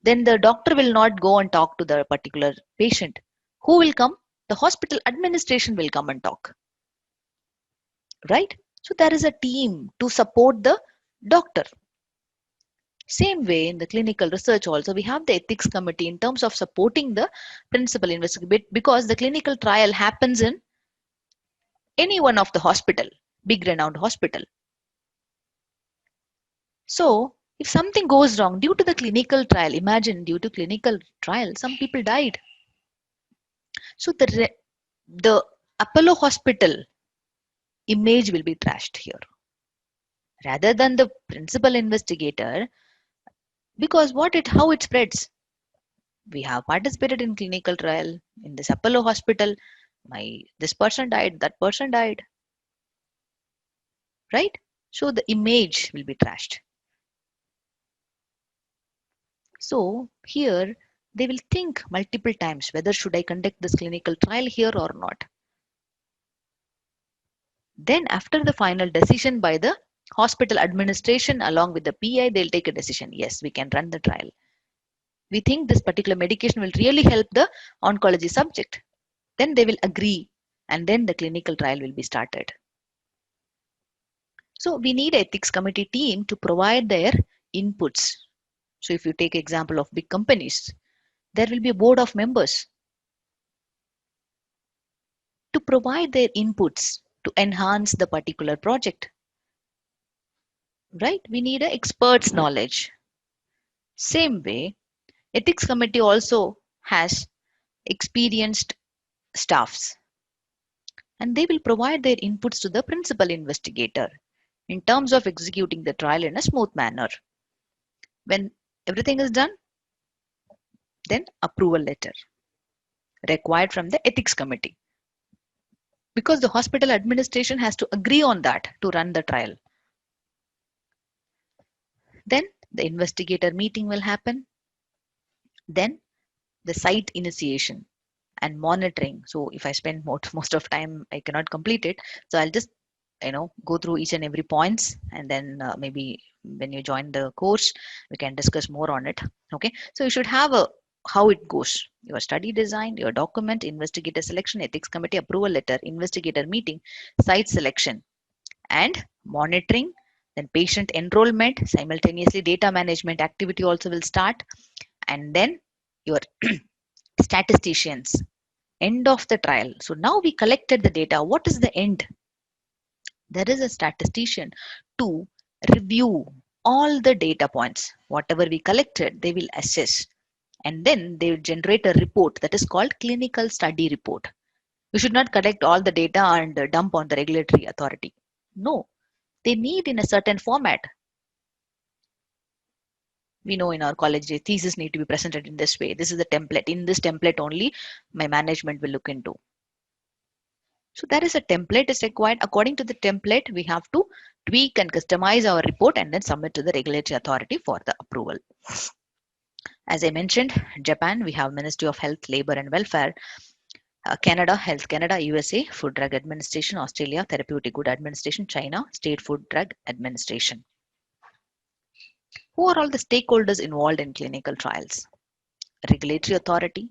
then the doctor will not go and talk to the particular patient. Who will come? The hospital administration will come and talk. Right? So there is a team to support the doctor. Same way in the clinical research also, we have the ethics committee in terms of supporting the principal investigator, because the clinical trial happens in any one of the hospital, big renowned hospital. So if something goes wrong due to the clinical trial, imagine due to clinical trial, some people died. So the Apollo hospital image will be trashed here rather than the principal investigator, because how it spreads. We have participated in clinical trial in this Apollo hospital. This person died, that person died. Right? So the image will be trashed. So here they will think multiple times whether should I conduct this clinical trial here or not. Then after the final decision by the hospital administration along with the PI, they'll take a decision. Yes, we can run the trial. We think this particular medication will really help the oncology subject. Then they will agree and then the clinical trial will be started. So we need ethics committee team to provide their inputs. So if you take example of big companies, there will be a board of members to provide their inputs to enhance the particular project, right? We need an expert's knowledge. Same way, ethics committee also has experienced staffs, and they will provide their inputs to the principal investigator in terms of executing the trial in a smooth manner. When everything is done, then approval letter required from the ethics committee, because the hospital administration has to agree on that to run the trial. Then the investigator meeting will happen. Then the site initiation and monitoring. So if I spend most of time, I cannot complete it. So I'll just go through each and every points, and then maybe when you join the course, we can discuss more on it. Okay, so you should have a how it goes: your study design, your document, investigator selection, ethics committee approval letter, investigator meeting, site selection, and monitoring. Then patient enrollment, simultaneously data management activity also will start, and then your statisticians, end of the trial. So now we collected the data. What is the end? There is a statistician to review all the data points. Whatever we collected, they will assess, and then they will generate a report that is called clinical study report. You should not collect all the data and dump on the regulatory authority. No, they need in a certain format. We know in our college thesis need to be presented in this way. This is the template. In this template only my management will look into. So there is a template is required. According to the template, we have to tweak and customize our report and then submit to the regulatory authority for the approval. As I mentioned, Japan, we have Ministry of Health, Labor and Welfare. Canada, Health Canada, USA, Food Drug Administration, Australia, Therapeutic Good Administration, China, State Food Drug Administration. Who are all the stakeholders involved in clinical trials? Regulatory authority,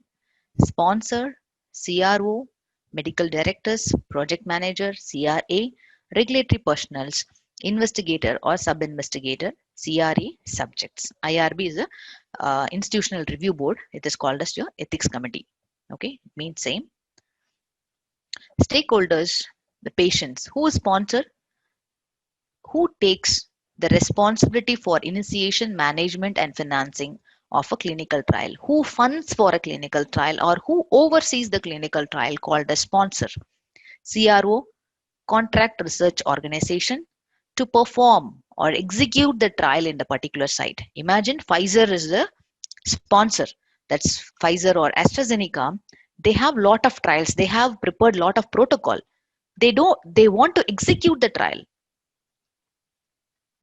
sponsor, CRO, medical directors, project manager, CRA, regulatory personnel, investigator or sub-investigator, CRA, subjects. IRB is a institutional review board. It is called as your ethics committee. Okay, it means same. Stakeholders, the patients. Who is sponsor? Who takes the responsibility for initiation, management and financing of a clinical trial? Who funds for a clinical trial or who oversees the clinical trial called a sponsor? CRO, contract research organization, to perform or execute the trial in the particular site. Imagine Pfizer is the sponsor. That's Pfizer or AstraZeneca. They have lot of trials. They have prepared lot of protocol. They want to execute the trial.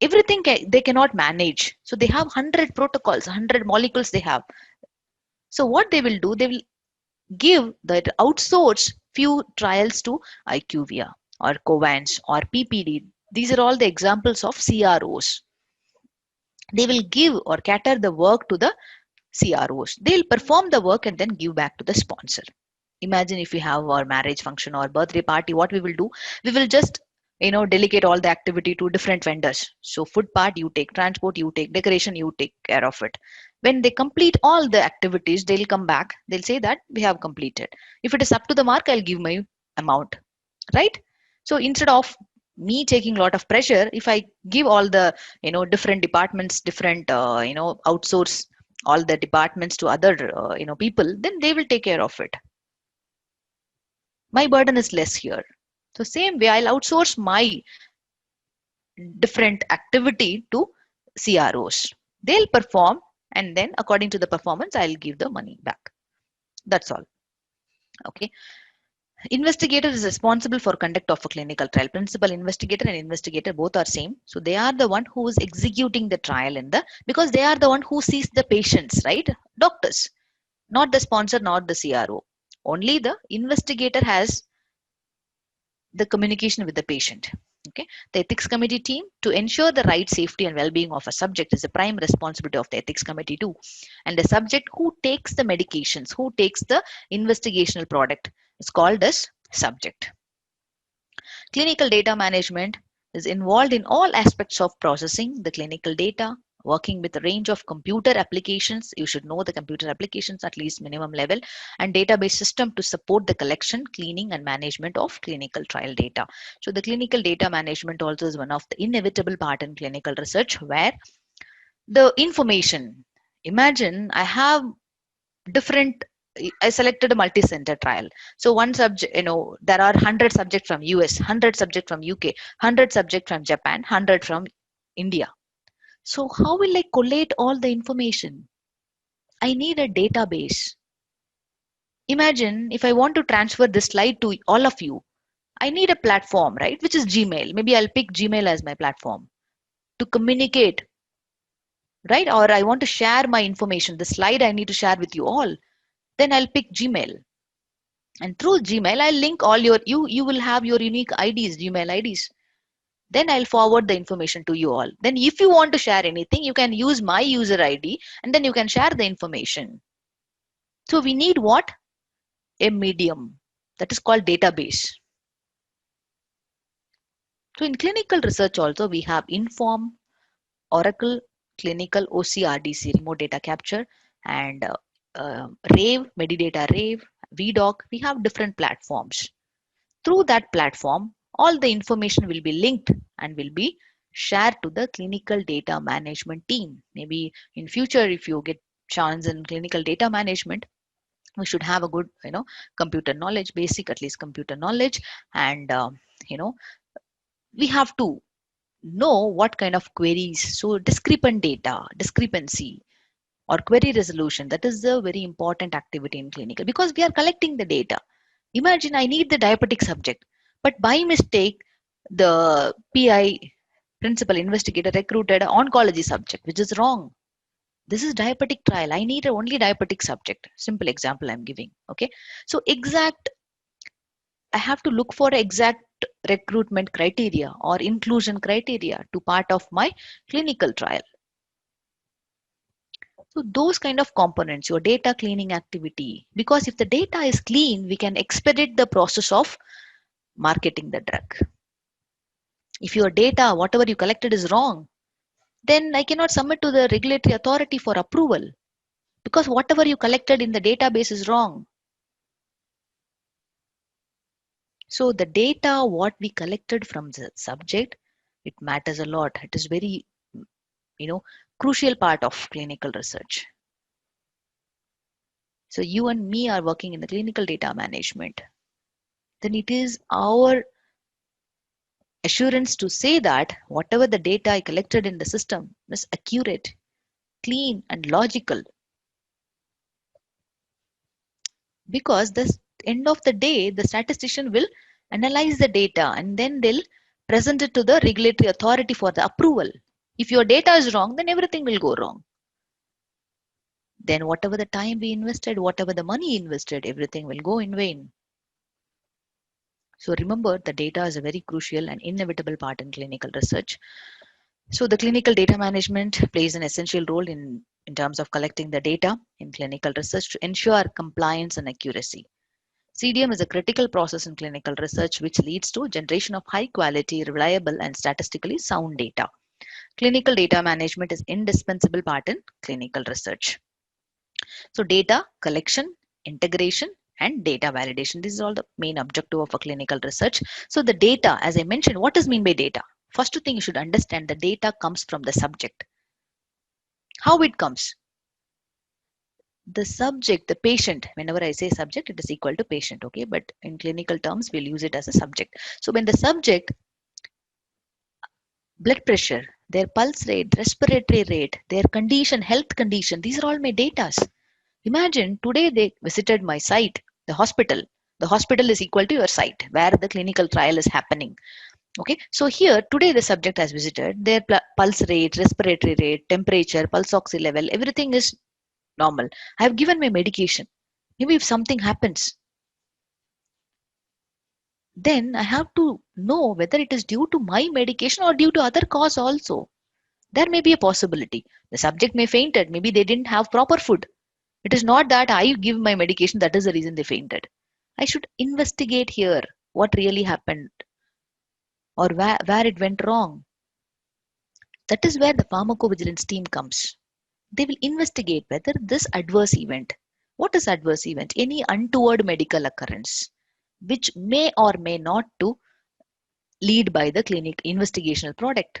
Everything they cannot manage. So they have 100 protocols, 100 molecules they have. So what they will do, they will give that outsource few trials to IQVIA or Covance or PPD. These are all the examples of CROs. They will give or cater the work to the CROs. They'll perform the work and then give back to the sponsor. Imagine if we have our marriage function or birthday party, what we will do? We will just delegate all the activity to different vendors. So food part, you take; transport, you take; decoration, you take care of it. When they complete all the activities, they'll come back. They'll say that we have completed. If it is up to the mark, I'll give my amount, right? So instead of me taking a lot of pressure, if I give all the different departments, different outsource all the departments to other people, then they will take care of it. My burden is less here. So same way, I'll outsource my different activity to CROs. They'll perform, and then according to the performance, I'll give the money back. That's all. Okay. Investigator is responsible for conduct of a clinical trial. Principal investigator and investigator both are same. So they are the one who is executing the trial because they are the one who sees the patients, right? Doctors, not the sponsor, not the CRO. Only the investigator has the communication with the patient. Okay, the ethics committee team, to ensure the right, safety and well-being of a subject, is the prime responsibility of the ethics committee too. And the subject who takes the medications, who takes the investigational product, is called as subject. Clinical data management. is involved in all aspects of processing the clinical data, working with a range of computer applications. You should know the computer applications at least minimum level, and database system to support the collection, cleaning, and management of clinical trial data. So the clinical data management also is one of the inevitable part in clinical research, where the information, imagine I have different, I selected a multi-center trial. So one subject, there are 100 subjects from US, 100 subjects from UK, 100 subjects from Japan, 100 from India. So how will I collate all the information? I need a database. Imagine if I want to transfer this slide to all of you, I need a platform, right? Which is Gmail. Maybe I'll pick Gmail as my platform to communicate, right? Or I want to share my information, the slide I need to share with you all. Then I'll pick Gmail. And through Gmail, I'll link all you will have your unique IDs, Gmail IDs. Then I'll forward the information to you all. Then if you want to share anything, you can use my user ID and then you can share the information. So we need what? A medium that is called database. So in clinical research also we have Inform, Oracle, Clinical, OCRDC, remote data capture, and Rave, Medidata Rave, VDoc. We have different platforms. Through that platform, all the information will be linked and will be shared to the clinical data management team. Maybe in future, if you get chance in clinical data management, we should have a good, computer knowledge, basic at least computer knowledge, and we have to know what kind of queries. So discrepant data, discrepancy, or query resolution, that is a very important activity in clinical because we are collecting the data. Imagine I need the diabetic subject, but by mistake, the PI, principal investigator, recruited an oncology subject, which is wrong. This is diabetic trial. I need only diabetic subject. Simple example I'm giving. Okay. So I have to look for exact recruitment criteria or inclusion criteria to part of my clinical trial. So those kind of components, your data cleaning activity, because if the data is clean, we can expedite the process of marketing the drug. If your data, whatever you collected is wrong, then I cannot submit to the regulatory authority for approval because whatever you collected in the database is wrong. So the data, what we collected from the subject, it matters a lot. It is very, crucial part of clinical research. So you and me are working in the clinical data management. Then it is our assurance to say that whatever the data I collected in the system is accurate, clean, and logical. Because the end of the day, the statistician will analyze the data and then they'll present it to the regulatory authority for the approval. If your data is wrong, then everything will go wrong. Then whatever the time we invested, whatever the money invested, everything will go in vain. So remember, the data is a very crucial and inevitable part in clinical research. So the clinical data management plays an essential role in terms of collecting the data in clinical research to ensure compliance and accuracy. CDM is a critical process in clinical research which leads to generation of high quality, reliable, and statistically sound data. Clinical data management is indispensable part in clinical research. So data collection, integration, and data validation. This is all the main objective of a clinical research. So the data, as I mentioned, what does mean by data? First thing you should understand, the data comes from the subject. How it comes? The subject, the patient, whenever I say subject, it is equal to patient, okay? But in clinical terms, we'll use it as a subject. So when the subject, blood pressure, their pulse rate, respiratory rate, their condition, health condition, these are all my data. Imagine today they visited my site, the hospital. The hospital is equal to your site where the clinical trial is happening. Okay, so here today the subject has visited, their pulse rate, respiratory rate, temperature, pulse oxy level, everything is normal. I have given my medication. Maybe if something happens, then I have to know whether it is due to my medication or due to other cause also. There may be a possibility. The subject may fainted. Maybe they didn't have proper food. It is not that I give my medication, that is the reason they fainted. I should investigate here what really happened. or where it went wrong. That is where the pharmacovigilance team comes. They will investigate whether this adverse event, what is adverse event? Any untoward medical occurrence, which may or may not to lead by the clinic investigational product.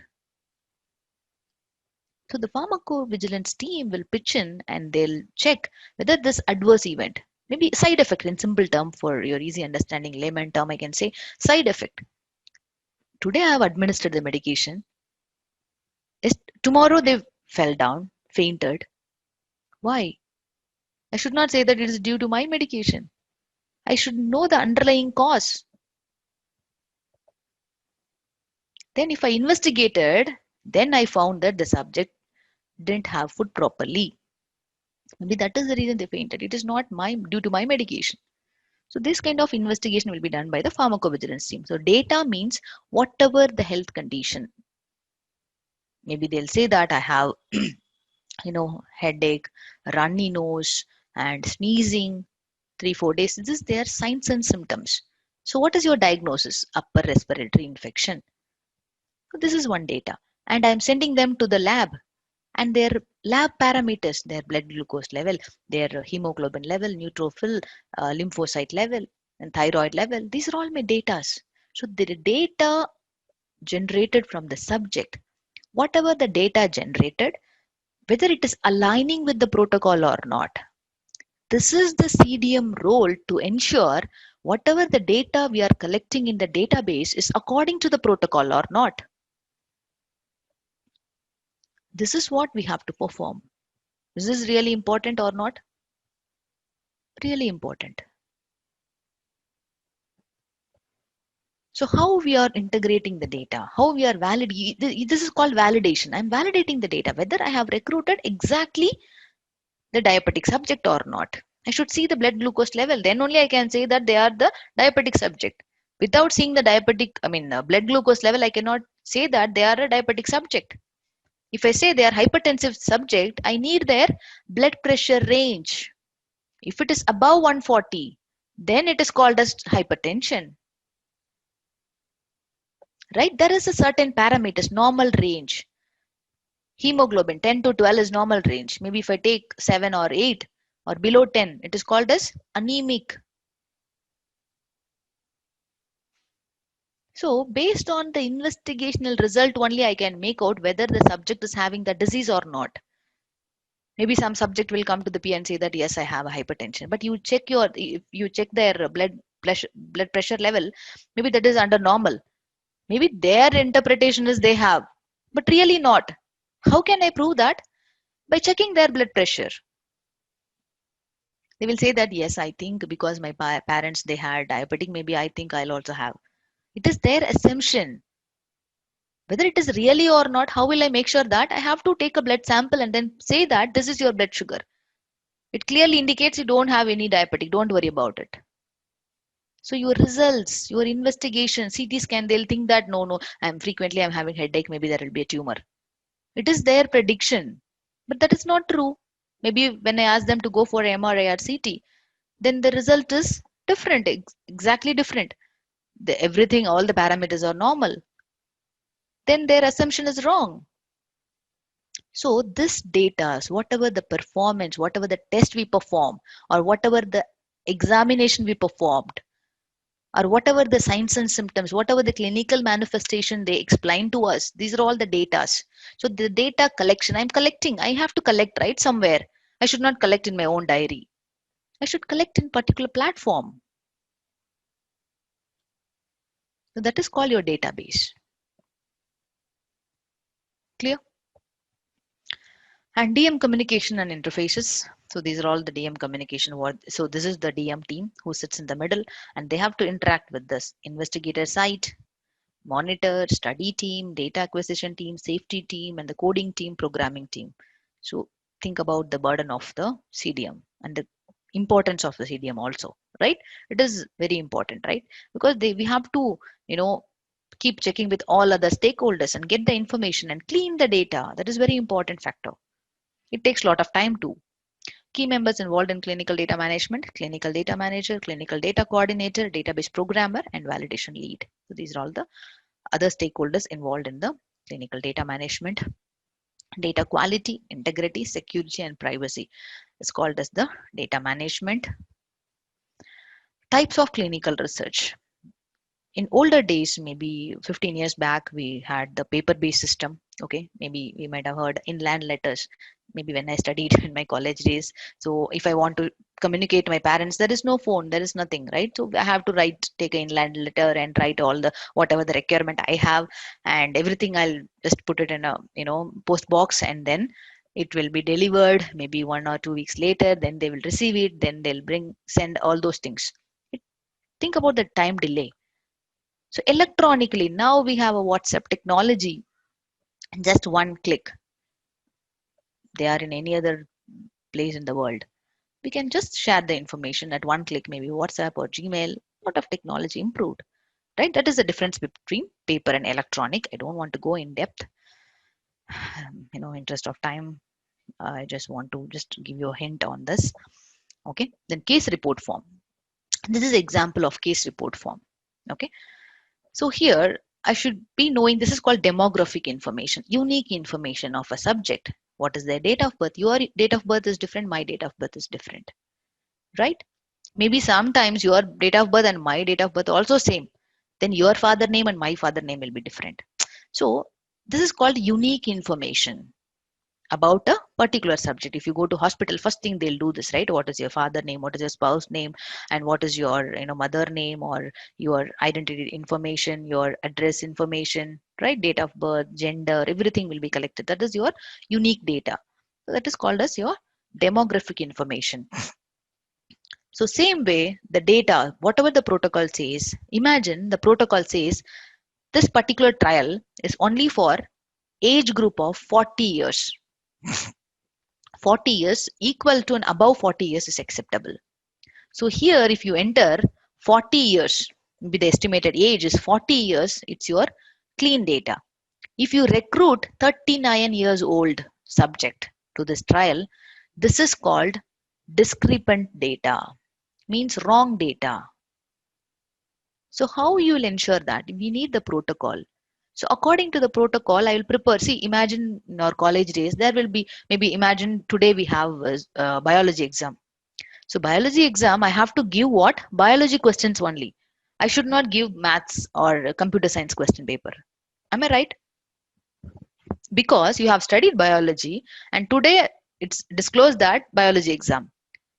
So the pharmacovigilance team will pitch in and they'll check whether this adverse event, maybe side effect in simple term for your easy understanding, layman term, I can say side effect. Today I have administered the medication. Tomorrow they fell down, fainted. Why? I should not say that it is due to my medication. I should know the underlying cause. Then if I investigated, then I found that the subject didn't have food properly. Maybe that is the reason they fainted. It is not due to my medication. So this kind of investigation will be done by the pharmacovigilance team. So data means whatever the health condition. Maybe they'll say that I have, headache, runny nose, and sneezing 3-4 days. This is their signs and symptoms. So what is your diagnosis? Upper respiratory infection. So this is one data. And I'm sending them to the lab. And their lab parameters, their blood glucose level, their hemoglobin level, neutrophil, lymphocyte level, and thyroid level, these are all my data. So the data generated from the subject, whatever the data generated, whether it is aligning with the protocol or not, this is the CDM role to ensure whatever the data we are collecting in the database is according to the protocol or not. This is what we have to perform. Is this really important or not? Really important. So how we are integrating the data, how we are this is called validation. I'm validating the data, whether I have recruited exactly the diabetic subject or not. I should see the blood glucose level. Then only I can say that they are the diabetic subject. Without seeing the blood glucose level, I cannot say that they are a diabetic subject. If I say they are hypertensive subject, I need their blood pressure range. If it is above 140, then it is called as hypertension. Right? There is a certain parameters, normal range. Hemoglobin 10 to 12 is normal range. Maybe if I take 7 or 8 or below 10, it is called as anemic. So based on the investigational result only, I can make out whether the subject is having the disease or not. Maybe some subject will come to the P and say that yes, I have a hypertension, but you check their blood pressure level, maybe that is under normal. Maybe their interpretation is they have, but really not. How can I prove that? By checking their blood pressure. They will say that yes, I think because my parents they had diabetic, maybe I think I'll also have. It is their assumption. Whether it is really or not, how will I make sure that? I have to take a blood sample and then say that this is your blood sugar. It clearly indicates you don't have any diabetic. Don't worry about it. So your results, your investigation, CT scan, they'll think that no, I'm having headache. Maybe there will be a tumor. It is their prediction, but that is not true. Maybe when I ask them to go for MRI or CT, then the result is different, exactly different. All the parameters are normal. Then their assumption is wrong. So this data, whatever the performance, whatever the test we perform, or whatever the examination we performed, or whatever the signs and symptoms, whatever the clinical manifestation they explain to us, these are all the data. So the data collection, I'm collecting, I have to collect right somewhere. I should not collect in my own diary. I should collect in particular platform. So that is called your database. Clear? And DM communication and interfaces. So these are all the DM communication. So this is the DM team who sits in the middle, and they have to interact with this investigator site, monitor, study team, data acquisition team, safety team, and the coding team, programming team. So think about the burden of the CDM and the importance of the CDM also, right? It is very important, right? Because we have to, keep checking with all other stakeholders and get the information and clean the data. That is very important factor. It takes a lot of time too. Key members involved in clinical data management: clinical data manager, clinical data coordinator, database programmer, and validation lead. So these are all the other stakeholders involved in the clinical data management. Data quality, integrity, security, and privacy is called as the data management. Types of clinical research. In older days, maybe 15 years back, we had the paper-based system. Okay, maybe we might have heard inland letters. Maybe when I studied in my college days. So if I want to communicate to my parents, there is no phone, there is nothing, right? So I have to write, take an inland letter and write all the whatever the requirement I have, and everything I'll just put it in a post box, and then it will be delivered maybe 1 or 2 weeks later. Then they will receive it. Then they'll send all those things. Think about the time delay. So electronically, now we have a WhatsApp technology. Just one click. They are in any other place in the world. We can just share the information at one click, maybe WhatsApp or Gmail. A lot of technology improved, right? That is the difference between paper and electronic. I don't want to go in depth. Interest of time, I just want to just give you a hint on this. Okay. Then case report form. This is example of case report form. Okay. So here I should be knowing this is called demographic information, unique information of a subject. What is their date of birth? Your date of birth is different, my date of birth is different, right? Maybe sometimes your date of birth and my date of birth also same. Then your father name and my father name will be different. So this is called unique information about a particular subject. If you go to hospital, first thing they'll do this, right? What is your father name, what is your spouse name, and what is your mother name, or your identity information, your address information, right? Date of birth, gender, everything will be collected. That is your unique data. So that is called as your demographic information. So same way, the data, whatever the protocol says, imagine the protocol says this particular trial is only for age group of 40 years. 40 years equal to and above 40 years is acceptable. So here if you enter 40 years, maybe the estimated age is 40 years, it's your clean data. If you recruit 39 years old subject to this trial, this is called discrepant data, means wrong data. So how you will ensure that? We need the protocol. So according to the protocol, I will prepare. See, imagine in our college days, there will be, maybe imagine today we have a biology exam. So biology exam, I have to give what? Biology questions only. I should not give maths or computer science question paper. Am I right? Because you have studied biology and today it's disclosed that biology exam.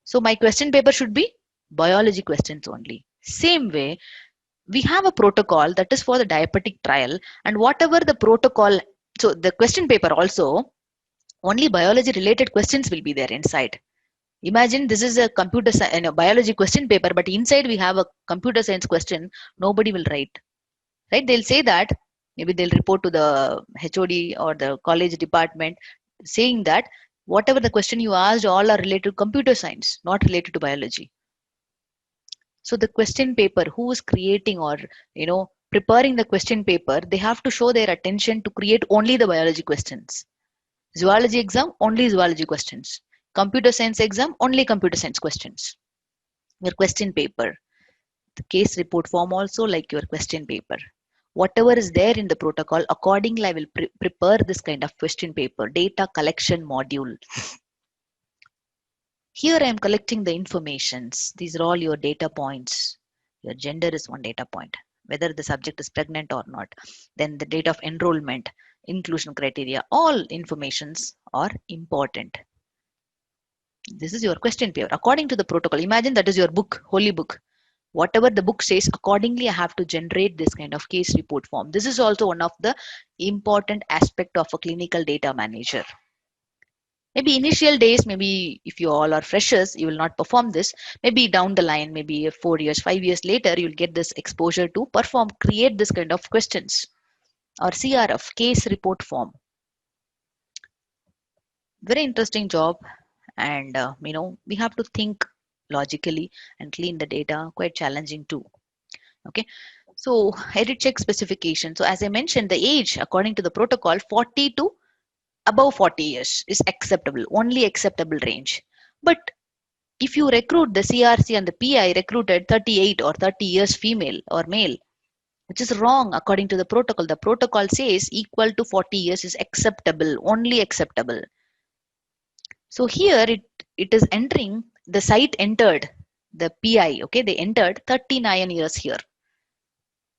So my question paper should be biology questions only. Same way, we have a protocol that is for the diabetic trial, and whatever the protocol, so the question paper also, only biology related questions will be there inside. Imagine this is a biology question paper, but inside we have a computer science question. Nobody will write, right? They'll say that, maybe they'll report to the HOD or the college department saying that whatever the question you asked, all are related to computer science, not related to biology. So the question paper, who is creating or preparing the question paper, they have to show their attention to create only the biology questions. Zoology exam, only zoology questions. Computer science exam, only computer science questions. Your question paper, the case report form also like your question paper. Whatever is there in the protocol, accordingly I will prepare this kind of question paper, data collection module. Here I am collecting the informations. These are all your data points. Your gender is one data point, whether the subject is pregnant or not. Then the date of enrollment, inclusion criteria, all informations are important. This is your question paper. According to the protocol, imagine that is your book, holy book. Whatever the book says, accordingly I have to generate this kind of case report form. This is also one of the important aspect of a clinical data manager. Maybe initial days, maybe if you all are freshers, you will not perform this. Maybe down the line, maybe 4 years, 5 years later, you'll get this exposure to create this kind of questions or CRF, case report form. Very interesting job. And, we have to think logically and clean the data, quite challenging too. Okay. So edit check specification. So as I mentioned, the age according to the protocol, 40 to above 40 years is acceptable, only acceptable range. But if you recruit the CRC and the PI recruited 38 or 30 years female or male, which is wrong according to the protocol. The protocol says equal to 40 years is acceptable, only acceptable. So here it is entering, the site entered the PI, okay, they entered 39 years here,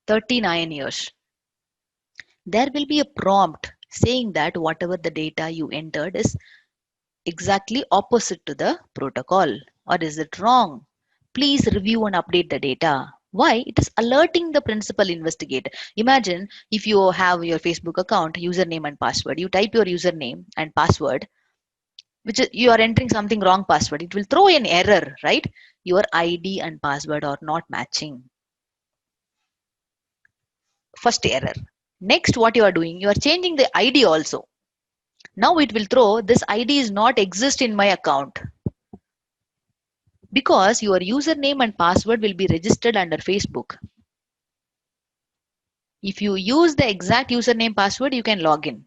39 years. There will be a prompt saying that whatever the data you entered is exactly opposite to the protocol, or is it wrong? Please review and update the data. Why? It is alerting the principal investigator. Imagine if you have your Facebook account, username and password. You type your username and password, which is, you are entering something wrong password. It will throw an error, right? Your ID and password are not matching. First error. Next, what you are doing, you are changing the ID also. Now it will throw this ID is not exist in my account, because your username and password will be registered under Facebook. If you use the exact username password, you can log in.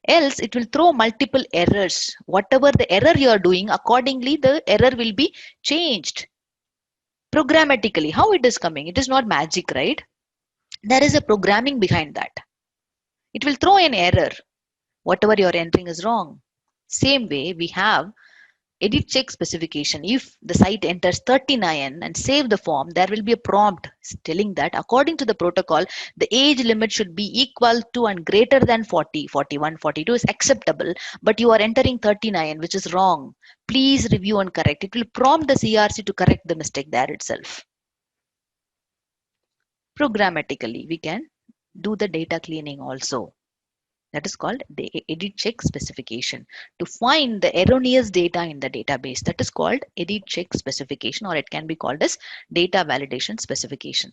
Else it will throw multiple errors. Whatever the error you are doing, accordingly the error will be changed programmatically. How it is coming? It is not magic, right? There is a programming behind that. It will throw an error. Whatever you are entering is wrong. Same way we have edit check specification. If the site enters 39 and save the form, there will be a prompt telling that according to the protocol, the age limit should be equal to and greater than 40, 41, 42 is acceptable, but you are entering 39, which is wrong. Please review and correct. It will prompt the CRC to correct the mistake there itself. Programmatically, we can do the data cleaning also. That is called the edit check specification. To find the erroneous data in the database, that is called edit check specification, or it can be called as data validation specification.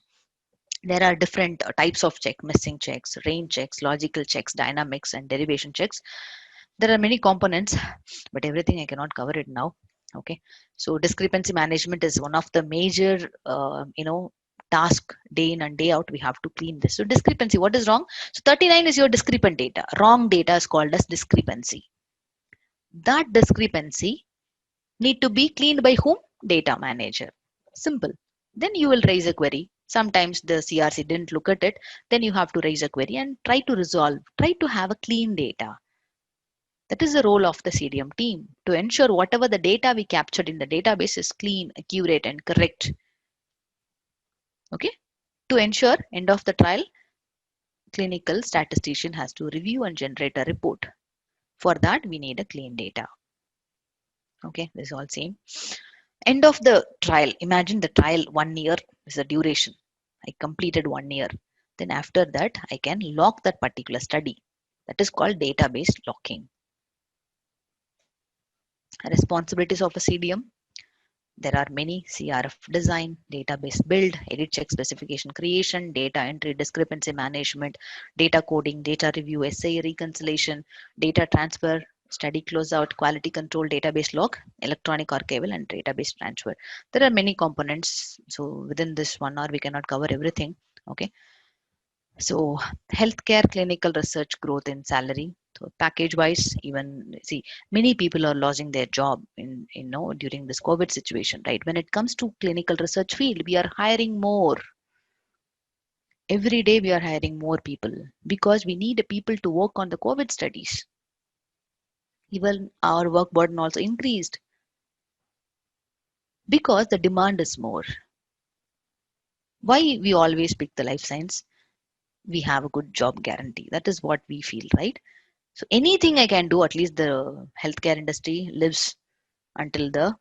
There are different types of check: missing checks, range checks, logical checks, dynamics, and derivation checks. There are many components, but everything I cannot cover it now. Okay, so discrepancy management is one of the major task. Day in and day out we have to clean this. So discrepancy, what is wrong? So 39 is your discrepant data. Wrong data is called as discrepancy. That discrepancy need to be cleaned by whom? Data manager. Simple. Then you will raise a query. Sometimes the CRC didn't look at it, then you have to raise a query and try to resolve, try to have a clean data. That is the role of the CDM team, to ensure whatever the data we captured in the database is clean, accurate, and correct. Okay. To ensure end of the trial, clinical statistician has to review and generate a report. For that, we need a clean data. Okay, this is all same. End of the trial. Imagine the trial 1 year is the duration. I completed 1 year. Then after that, I can lock that particular study. That is called database locking. Responsibilities of a CDM. There are many: CRF design, database build, edit check specification creation, data entry, discrepancy management, data coding, data review, SAE reconciliation, data transfer, study closeout, quality control, database log, electronic archival, and database transfer. There are many components. So within this 1 hour, we cannot cover everything. Okay. So healthcare clinical research growth in salary. So package wise, even see, many people are losing their job in during this COVID situation, right? When it comes to clinical research field, we are hiring more. Every day we are hiring more people because we need people to work on the COVID studies. Even our work burden also increased because the demand is more. Why we always pick the life science? We have a good job guarantee. That is what we feel, right? So anything I can do, at least the healthcare industry lives until the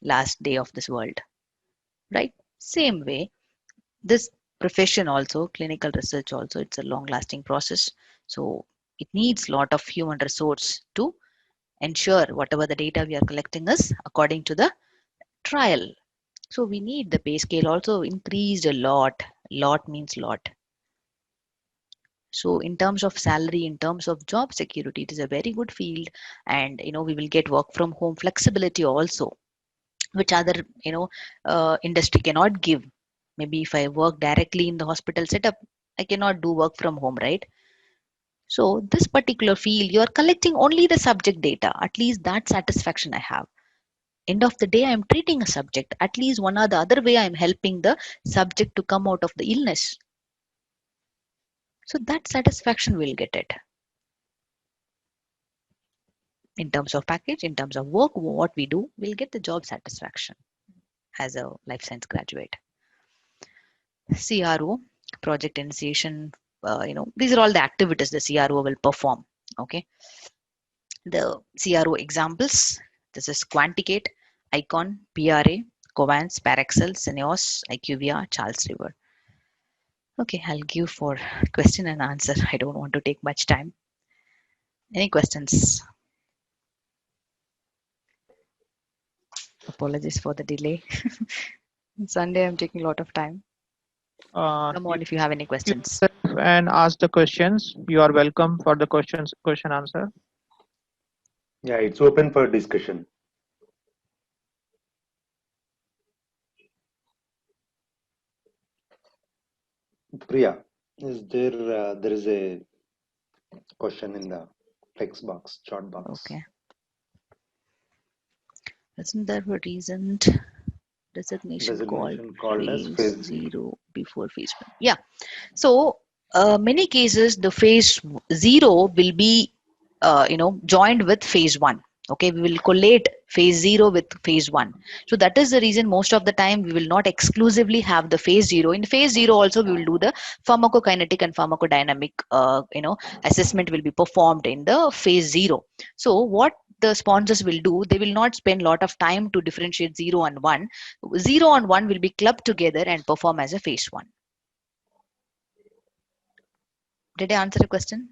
last day of this world, right? Same way, this profession also, clinical research also, it's a long lasting process. So it needs a lot of human resource to ensure whatever the data we are collecting is according to the trial. So we need the pay scale also increased a lot. Lot means lot. So in terms of salary, in terms of job security, it is a very good field. And we will get work from home flexibility also, which other industry cannot give. Maybe if I work directly in the hospital setup, I cannot do work from home, right? So this particular field, you are collecting only the subject data. At least that satisfaction I have. End of the day, I am treating a subject. At least one or the other way, I am helping the subject to come out of the illness. So that satisfaction we'll get it. In terms of package, in terms of work, what we do, we'll get the job satisfaction as a life science graduate. CRO, project initiation, these are all the activities the CRO will perform. Okay. The CRO examples, this is Quanticate, Icon, PRA, Covance, Paraxel, Syneos, IQVIA, Charles River. Okay, I'll give for question and answer. I don't want to take much time. Any questions? Apologies for the delay. Sunday, I'm taking a lot of time. Come on, if you have any questions. And ask the questions. You are welcome for the question answer. Yeah, it's open for discussion. Priya, is there is a question in the text box, chat box? Okay. Isn't there a recent designation called as phase 0 before phase 1? Yeah. So many cases the phase 0 will be joined with phase 1. Okay, we will collate phase 0 with phase 1. So that is the reason most of the time we will not exclusively have the phase 0. In phase 0 also we will do the pharmacokinetic and pharmacodynamic assessment will be performed in the phase 0. So what the sponsors will do, they will not spend a lot of time to differentiate 0 and 1. 0 and 1 will be clubbed together and perform as a phase 1. Did I answer the question?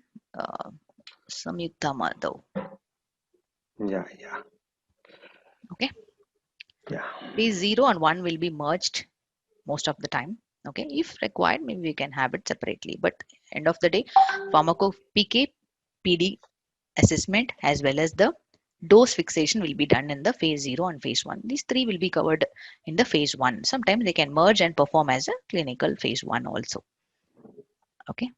Samyukta Madhav. Yeah. Okay. Yeah. Phase 0 and 1 will be merged most of the time. Okay. If required, maybe we can have it separately. But end of the day, pharmaco PK, PD assessment as well as the dose fixation will be done in the phase 0 and phase 1. These three will be covered in the phase 1. Sometimes they can merge and perform as a clinical phase 1 also. Okay.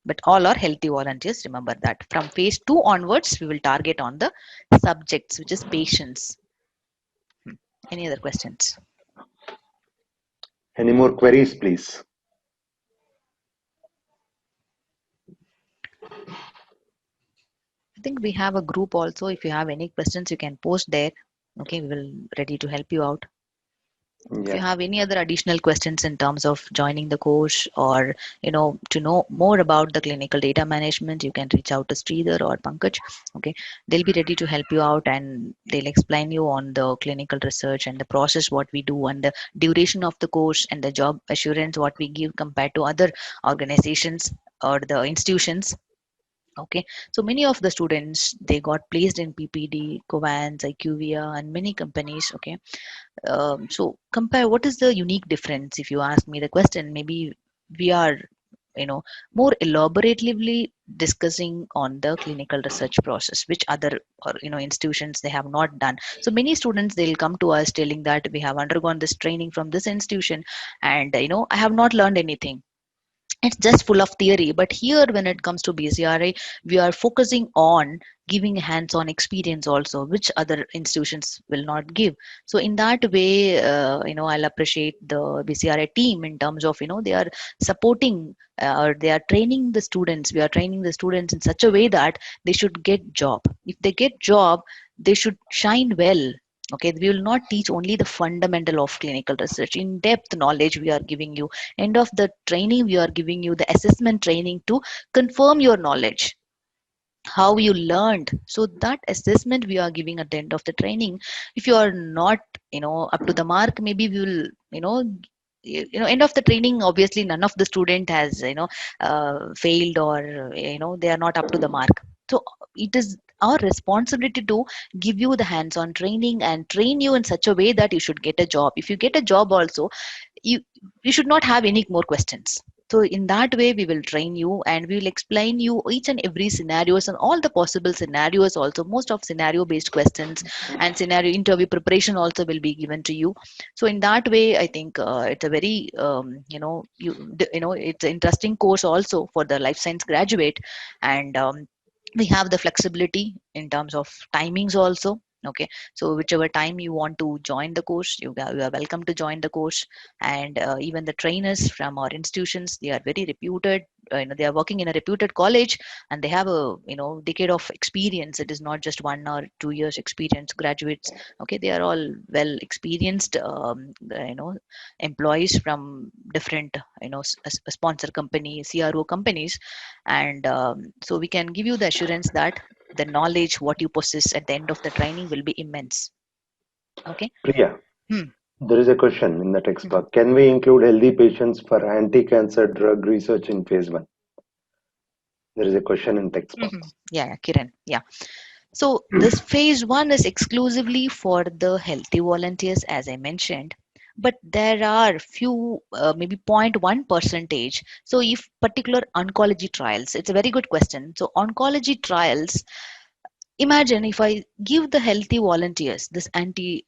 But all are healthy volunteers. Remember that from phase 2 onwards, we will target on the subjects, which is patients. Any other questions? Any more queries, please? I think we have a group also. If you have any questions, you can post there. Okay, we will ready to help you out. If you have any other additional questions in terms of joining the course or to know more about the clinical data management, you can reach out to Sridhar or Pankaj. Okay, they'll be ready to help you out and they'll explain you on the clinical research and the process what we do and the duration of the course and the job assurance what we give compared to other organizations or the institutions. Okay, so many of the students they got placed in PPD, Covance, IQVIA, and many companies. Okay, so compare what is the unique difference if you ask me the question. Maybe we are more elaboratively discussing on the clinical research process which other or institutions they have not done. So many students they'll come to us telling that we have undergone this training from this institution and I have not learned anything, it's just full of theory. But here when it comes to BCRI, we are focusing on giving hands-on experience also which other institutions will not give. So in that way I'll appreciate the BCRI team in terms of they are supporting or they are training the students. We are training the students in such a way that they should get job. If they get job, they should shine well. Okay, we will not teach only the fundamental of clinical research. In depth knowledge we are giving you. End of the training we are giving you the assessment training to confirm your knowledge, how you learned. So that assessment we are giving at the end of the training. If you are not up to the mark, maybe we will end of the training, obviously none of the student has failed or they are not up to the mark. So it is our responsibility to give you the hands-on training and train you in such a way that you should get a job. If you get a job also, you should not have any more questions. So in that way we will train you and we will explain you each and every scenarios and all the possible scenarios also. Most of scenario based questions and scenario interview preparation also will be given to you. So in that way I think it's a very it's an interesting course also for the life science graduate. And we have the flexibility in terms of timings also. Okay, so whichever time you want to join the course, you are welcome to join the course. And even the trainers from our institutions, they are very reputed. They are working in a reputed college, and they have a decade of experience. It is not just 1 or 2 years experience graduates. Okay, they are all well experienced employees from different sponsor company, CRO companies. And so we can give you the assurance that the knowledge what you possess at the end of the training will be immense. Okay. Priya, Hmm. there is a question in the text box. Can we include healthy patients for anti-cancer drug research in phase 1? There is a question in text box. Yeah, Kiran. Yeah. So this phase 1 is exclusively for the healthy volunteers, as I mentioned. But there are few, maybe 0.1 percentage. So if particular oncology trials, it's a very good question. So oncology trials, imagine if I give the healthy volunteers this anti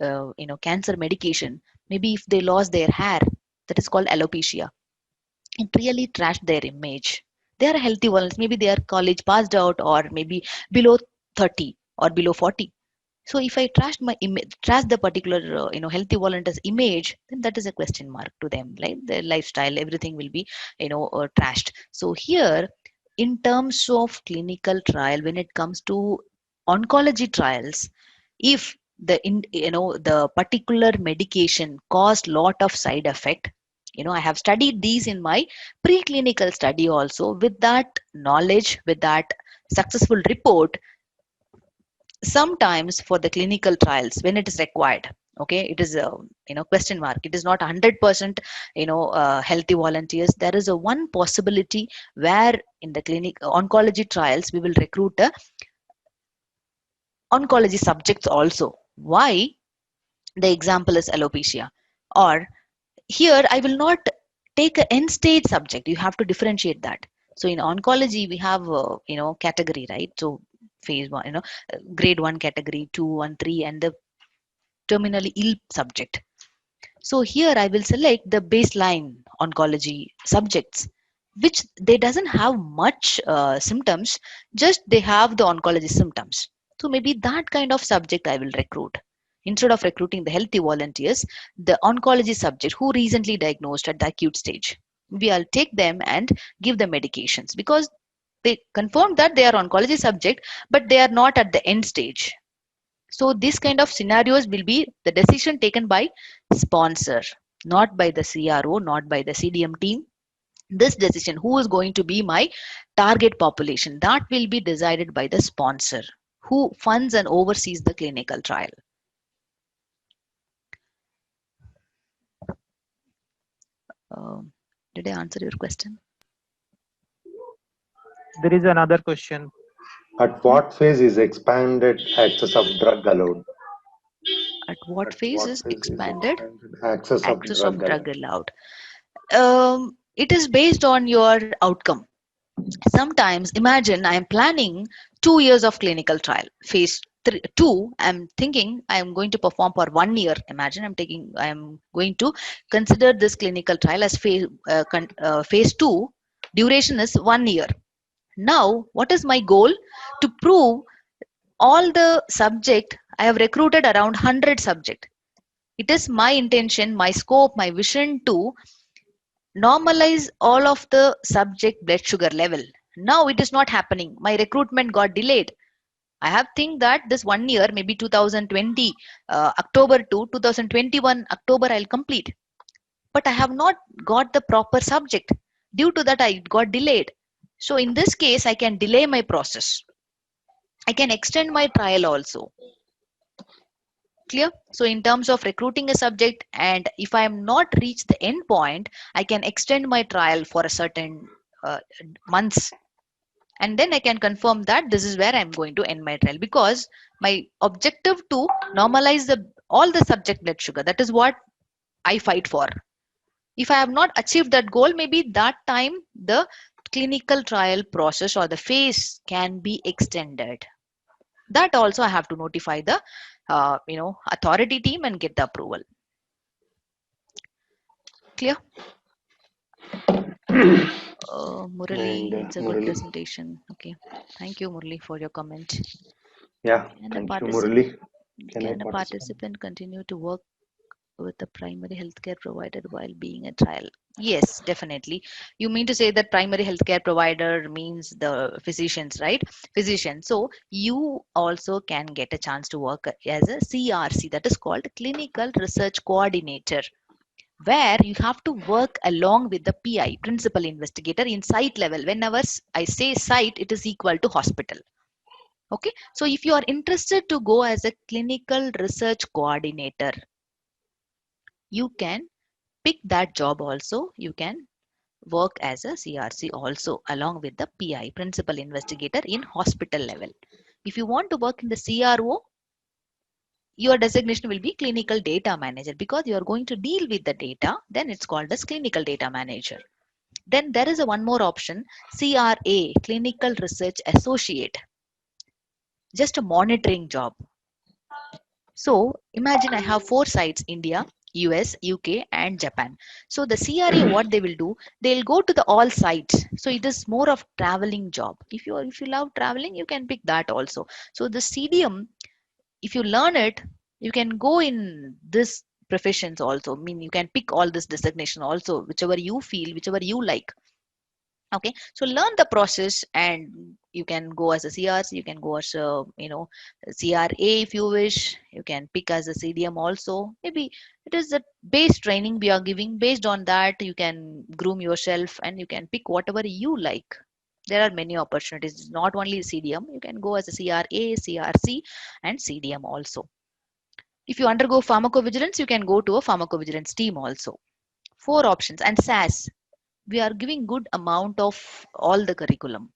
cancer medication, maybe if they lost their hair, that is called alopecia, it really trashed their image. They are healthy volunteers, maybe they are college passed out, or maybe below 30 or below 40. So if I trashed my image, trash the particular healthy volunteers image, then that is a question mark to them, right? Their lifestyle, everything will be trashed. So here, in terms of clinical trial, when it comes to oncology trials, if the particular medication caused lot of side effect, I have studied these in my preclinical study also. With that knowledge, with that successful report, sometimes for the clinical trials when it is required, okay, it is a question mark, it is not 100% healthy volunteers. There is a one possibility where in the clinic oncology trials we will recruit a oncology subjects also. Why? The example is alopecia. Or here I will not take an end stage subject. You have to differentiate that. So in oncology we have category, right? So phase 1, grade 1 category, 2 1 3, and the terminally ill subject. So here I will select the baseline oncology subjects, which they doesn't have much symptoms, just they have the oncology symptoms. So maybe that kind of subject I will recruit. Instead of recruiting the healthy volunteers, the oncology subject who recently diagnosed at the acute stage, maybe I'll take them and give them medications because they confirmed that they are oncology subject, but they are not at the end stage. So this kind of scenarios will be the decision taken by sponsor, not by the CRO, not by the CDM team. This decision, who is going to be my target population, that will be decided by the sponsor who funds and oversees the clinical trial. Did I answer your question? There is another question. At what phase is expanded access of drug allowed? At what phase is expanded access of drug allowed? It is based on your outcome. Sometimes imagine I am planning 2 years of clinical trial. Phase 2, I'm thinking I am going to perform for 1 year. Imagine I am going to consider this clinical trial as phase 2. Duration is 1 year. Now, what is my goal? To prove all the subject I have recruited around 100 subject. It is my intention, my scope, my vision to normalize all of the subject blood sugar level. Now it is not happening. My recruitment got delayed. I have think that this 1 year, maybe 2020 October to 2021 October, I'll complete. But I have not got the proper subject. Due to that, I got delayed. So in this case, I can delay my process. I can extend my trial also. Clear? So in terms of recruiting a subject, and if I am not reached the end point, I can extend my trial for a certain months, and then I can confirm that this is where I'm going to end my trial, because my objective to normalize all the subject blood sugar, that is what I fight for. If I have not achieved that goal, maybe that time the clinical trial process or the phase can be extended. That also I have to notify the authority team and get the approval. Clear? Murali, it's a good presentation. Okay, thank you, Murali, for your comment. Yeah, And thank you, Murali. Can a participant continue to work with the primary healthcare provider while being a trial? Yes, definitely. You mean to say that primary healthcare provider means the physicians, right? Physician. So you also can get a chance to work as a CRC, that is called Clinical Research Coordinator, where you have to work along with the PI, principal investigator, in site level. Whenever I say site, it is equal to hospital. Okay. So if you are interested to go as a clinical research coordinator, you can pick that job also. You can work as a CRC also along with the PI, principal investigator, in hospital level. If you want to work in the CRO, your designation will be clinical data manager, because you are going to deal with the data. Then it's called as clinical data manager. Then there is a one more option, CRA, clinical research associate, just a monitoring job. So imagine I have 4 sites: India, US, UK, and Japan. So the CRA, what they will do, they'll go to the all sites. So it is more of traveling job. If you love traveling, you can pick that also. So the CDM, if you learn it, you can go in this professions also. I mean, you can pick all this designation also, whichever you feel, whichever you like. Okay, so learn the process, and you can go as a CRC, you can go as a CRA if you wish. You can pick as a CDM also. Maybe it is the base training we are giving. Based on that, you can groom yourself and you can pick whatever you like. There are many opportunities. It's not only CDM. You can go as a CRA, CRC, and CDM also. If you undergo pharmacovigilance, you can go to a pharmacovigilance team also. 4 options. And SAS, we are giving good amount of all the curriculum.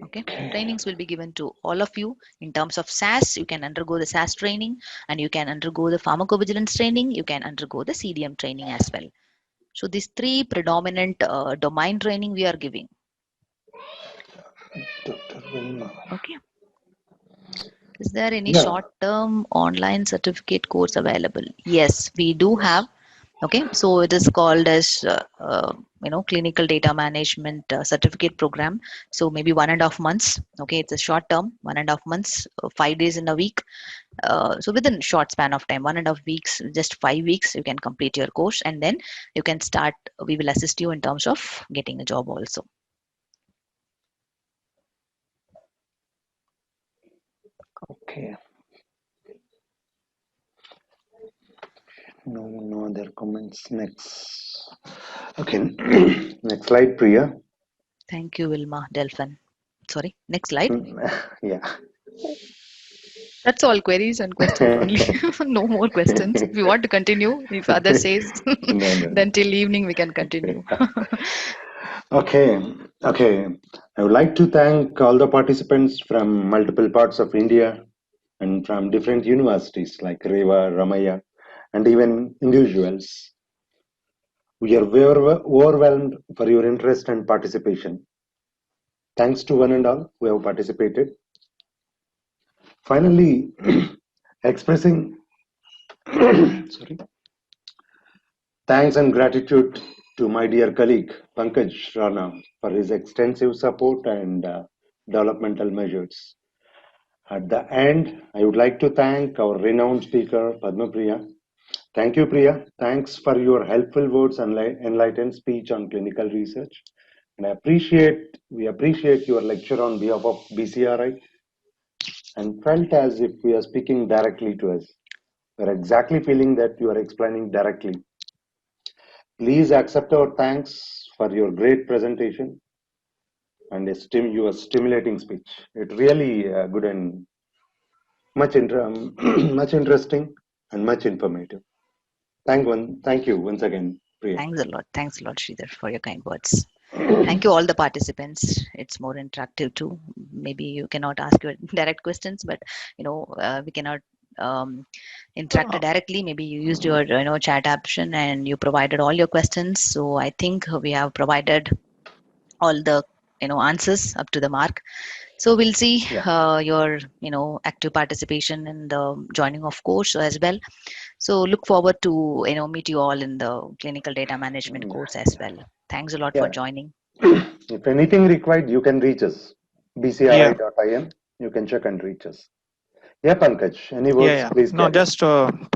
Okay, trainings will be given to all of you in terms of SAS. You can undergo the SAS training, and you can undergo the pharmacovigilance training. You can undergo the CDM training as well. So these 3 predominant domain training we are giving. Dr. Vilma. Okay. Is there any Yeah. short-term online certificate course available? Yes, we do have. Okay, so it is called as clinical data management certificate program. So maybe 1.5 months. Okay, it's a short term, 1.5 months, 5 days in a week. So within short span of time, 1.5 weeks, just 5 weeks, you can complete your course, and then you can start. We will assist you in terms of getting a job also. Okay. No other comments. Next. Okay. Next slide, Priya. Thank you, Wilma Delphin. Sorry, next slide. Yeah. That's all queries and questions only. No more questions. If you want to continue, if others says, No. then till evening we can continue. Okay. I would like to thank all the participants from multiple parts of India and from different universities like Reva, Ramaya, and even individuals. We are very overwhelmed for your interest and participation. Thanks to one and all who have participated. Finally, expressing thanks and gratitude to my dear colleague Pankaj Rana for his extensive support and developmental measures. At the end, I would like to thank our renowned speaker Padma Priya. Thank you, Priya. Thanks for your helpful words and enlightened speech on clinical research. And we appreciate your lecture on behalf of BCRI, and felt as if we are speaking directly to us. We're exactly feeling that you are explaining directly. Please accept our thanks for your great presentation and your stimulating speech. It really good and much much interesting and much informative. Thank you once again, Priya. Thanks a lot. Thanks a lot, Sridhar, for your kind words. Thank you, all the participants. It's more interactive too. Maybe you cannot ask your direct questions, but we cannot interact directly. Maybe you used your chat option and you provided all your questions. So I think we have provided all the answers up to the mark. So we'll see your active participation in the joining of course as well. So look forward to meet you all in the clinical data management course as well. Thanks a lot for joining. If anything required, you can reach us, bcri.in. you can check and reach us. Yeah, Pankaj, any words? Yeah. Please No, carry on. just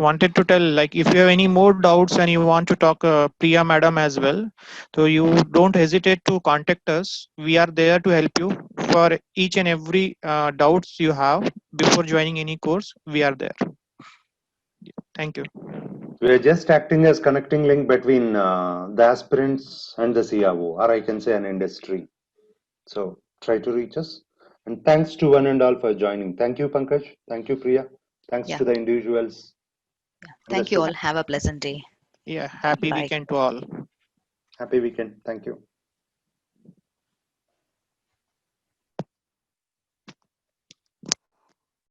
wanted to tell, like, if you have any more doubts and you want to talk Priya madam as well, so you don't hesitate to contact us. We are there to help you for each and every doubts you have before joining any course. We are there. Thank you. We are just acting as connecting link between the aspirants and the CRO, or I can say an industry. So try to reach us. And thanks to one and all for joining. Thank you, Pankaj. Thank you, Priya. Thanks Yeah. to the individuals. And the Thank you all. students. Have a pleasant day. Yeah. Happy Bye. weekend to all. Happy weekend. Thank you.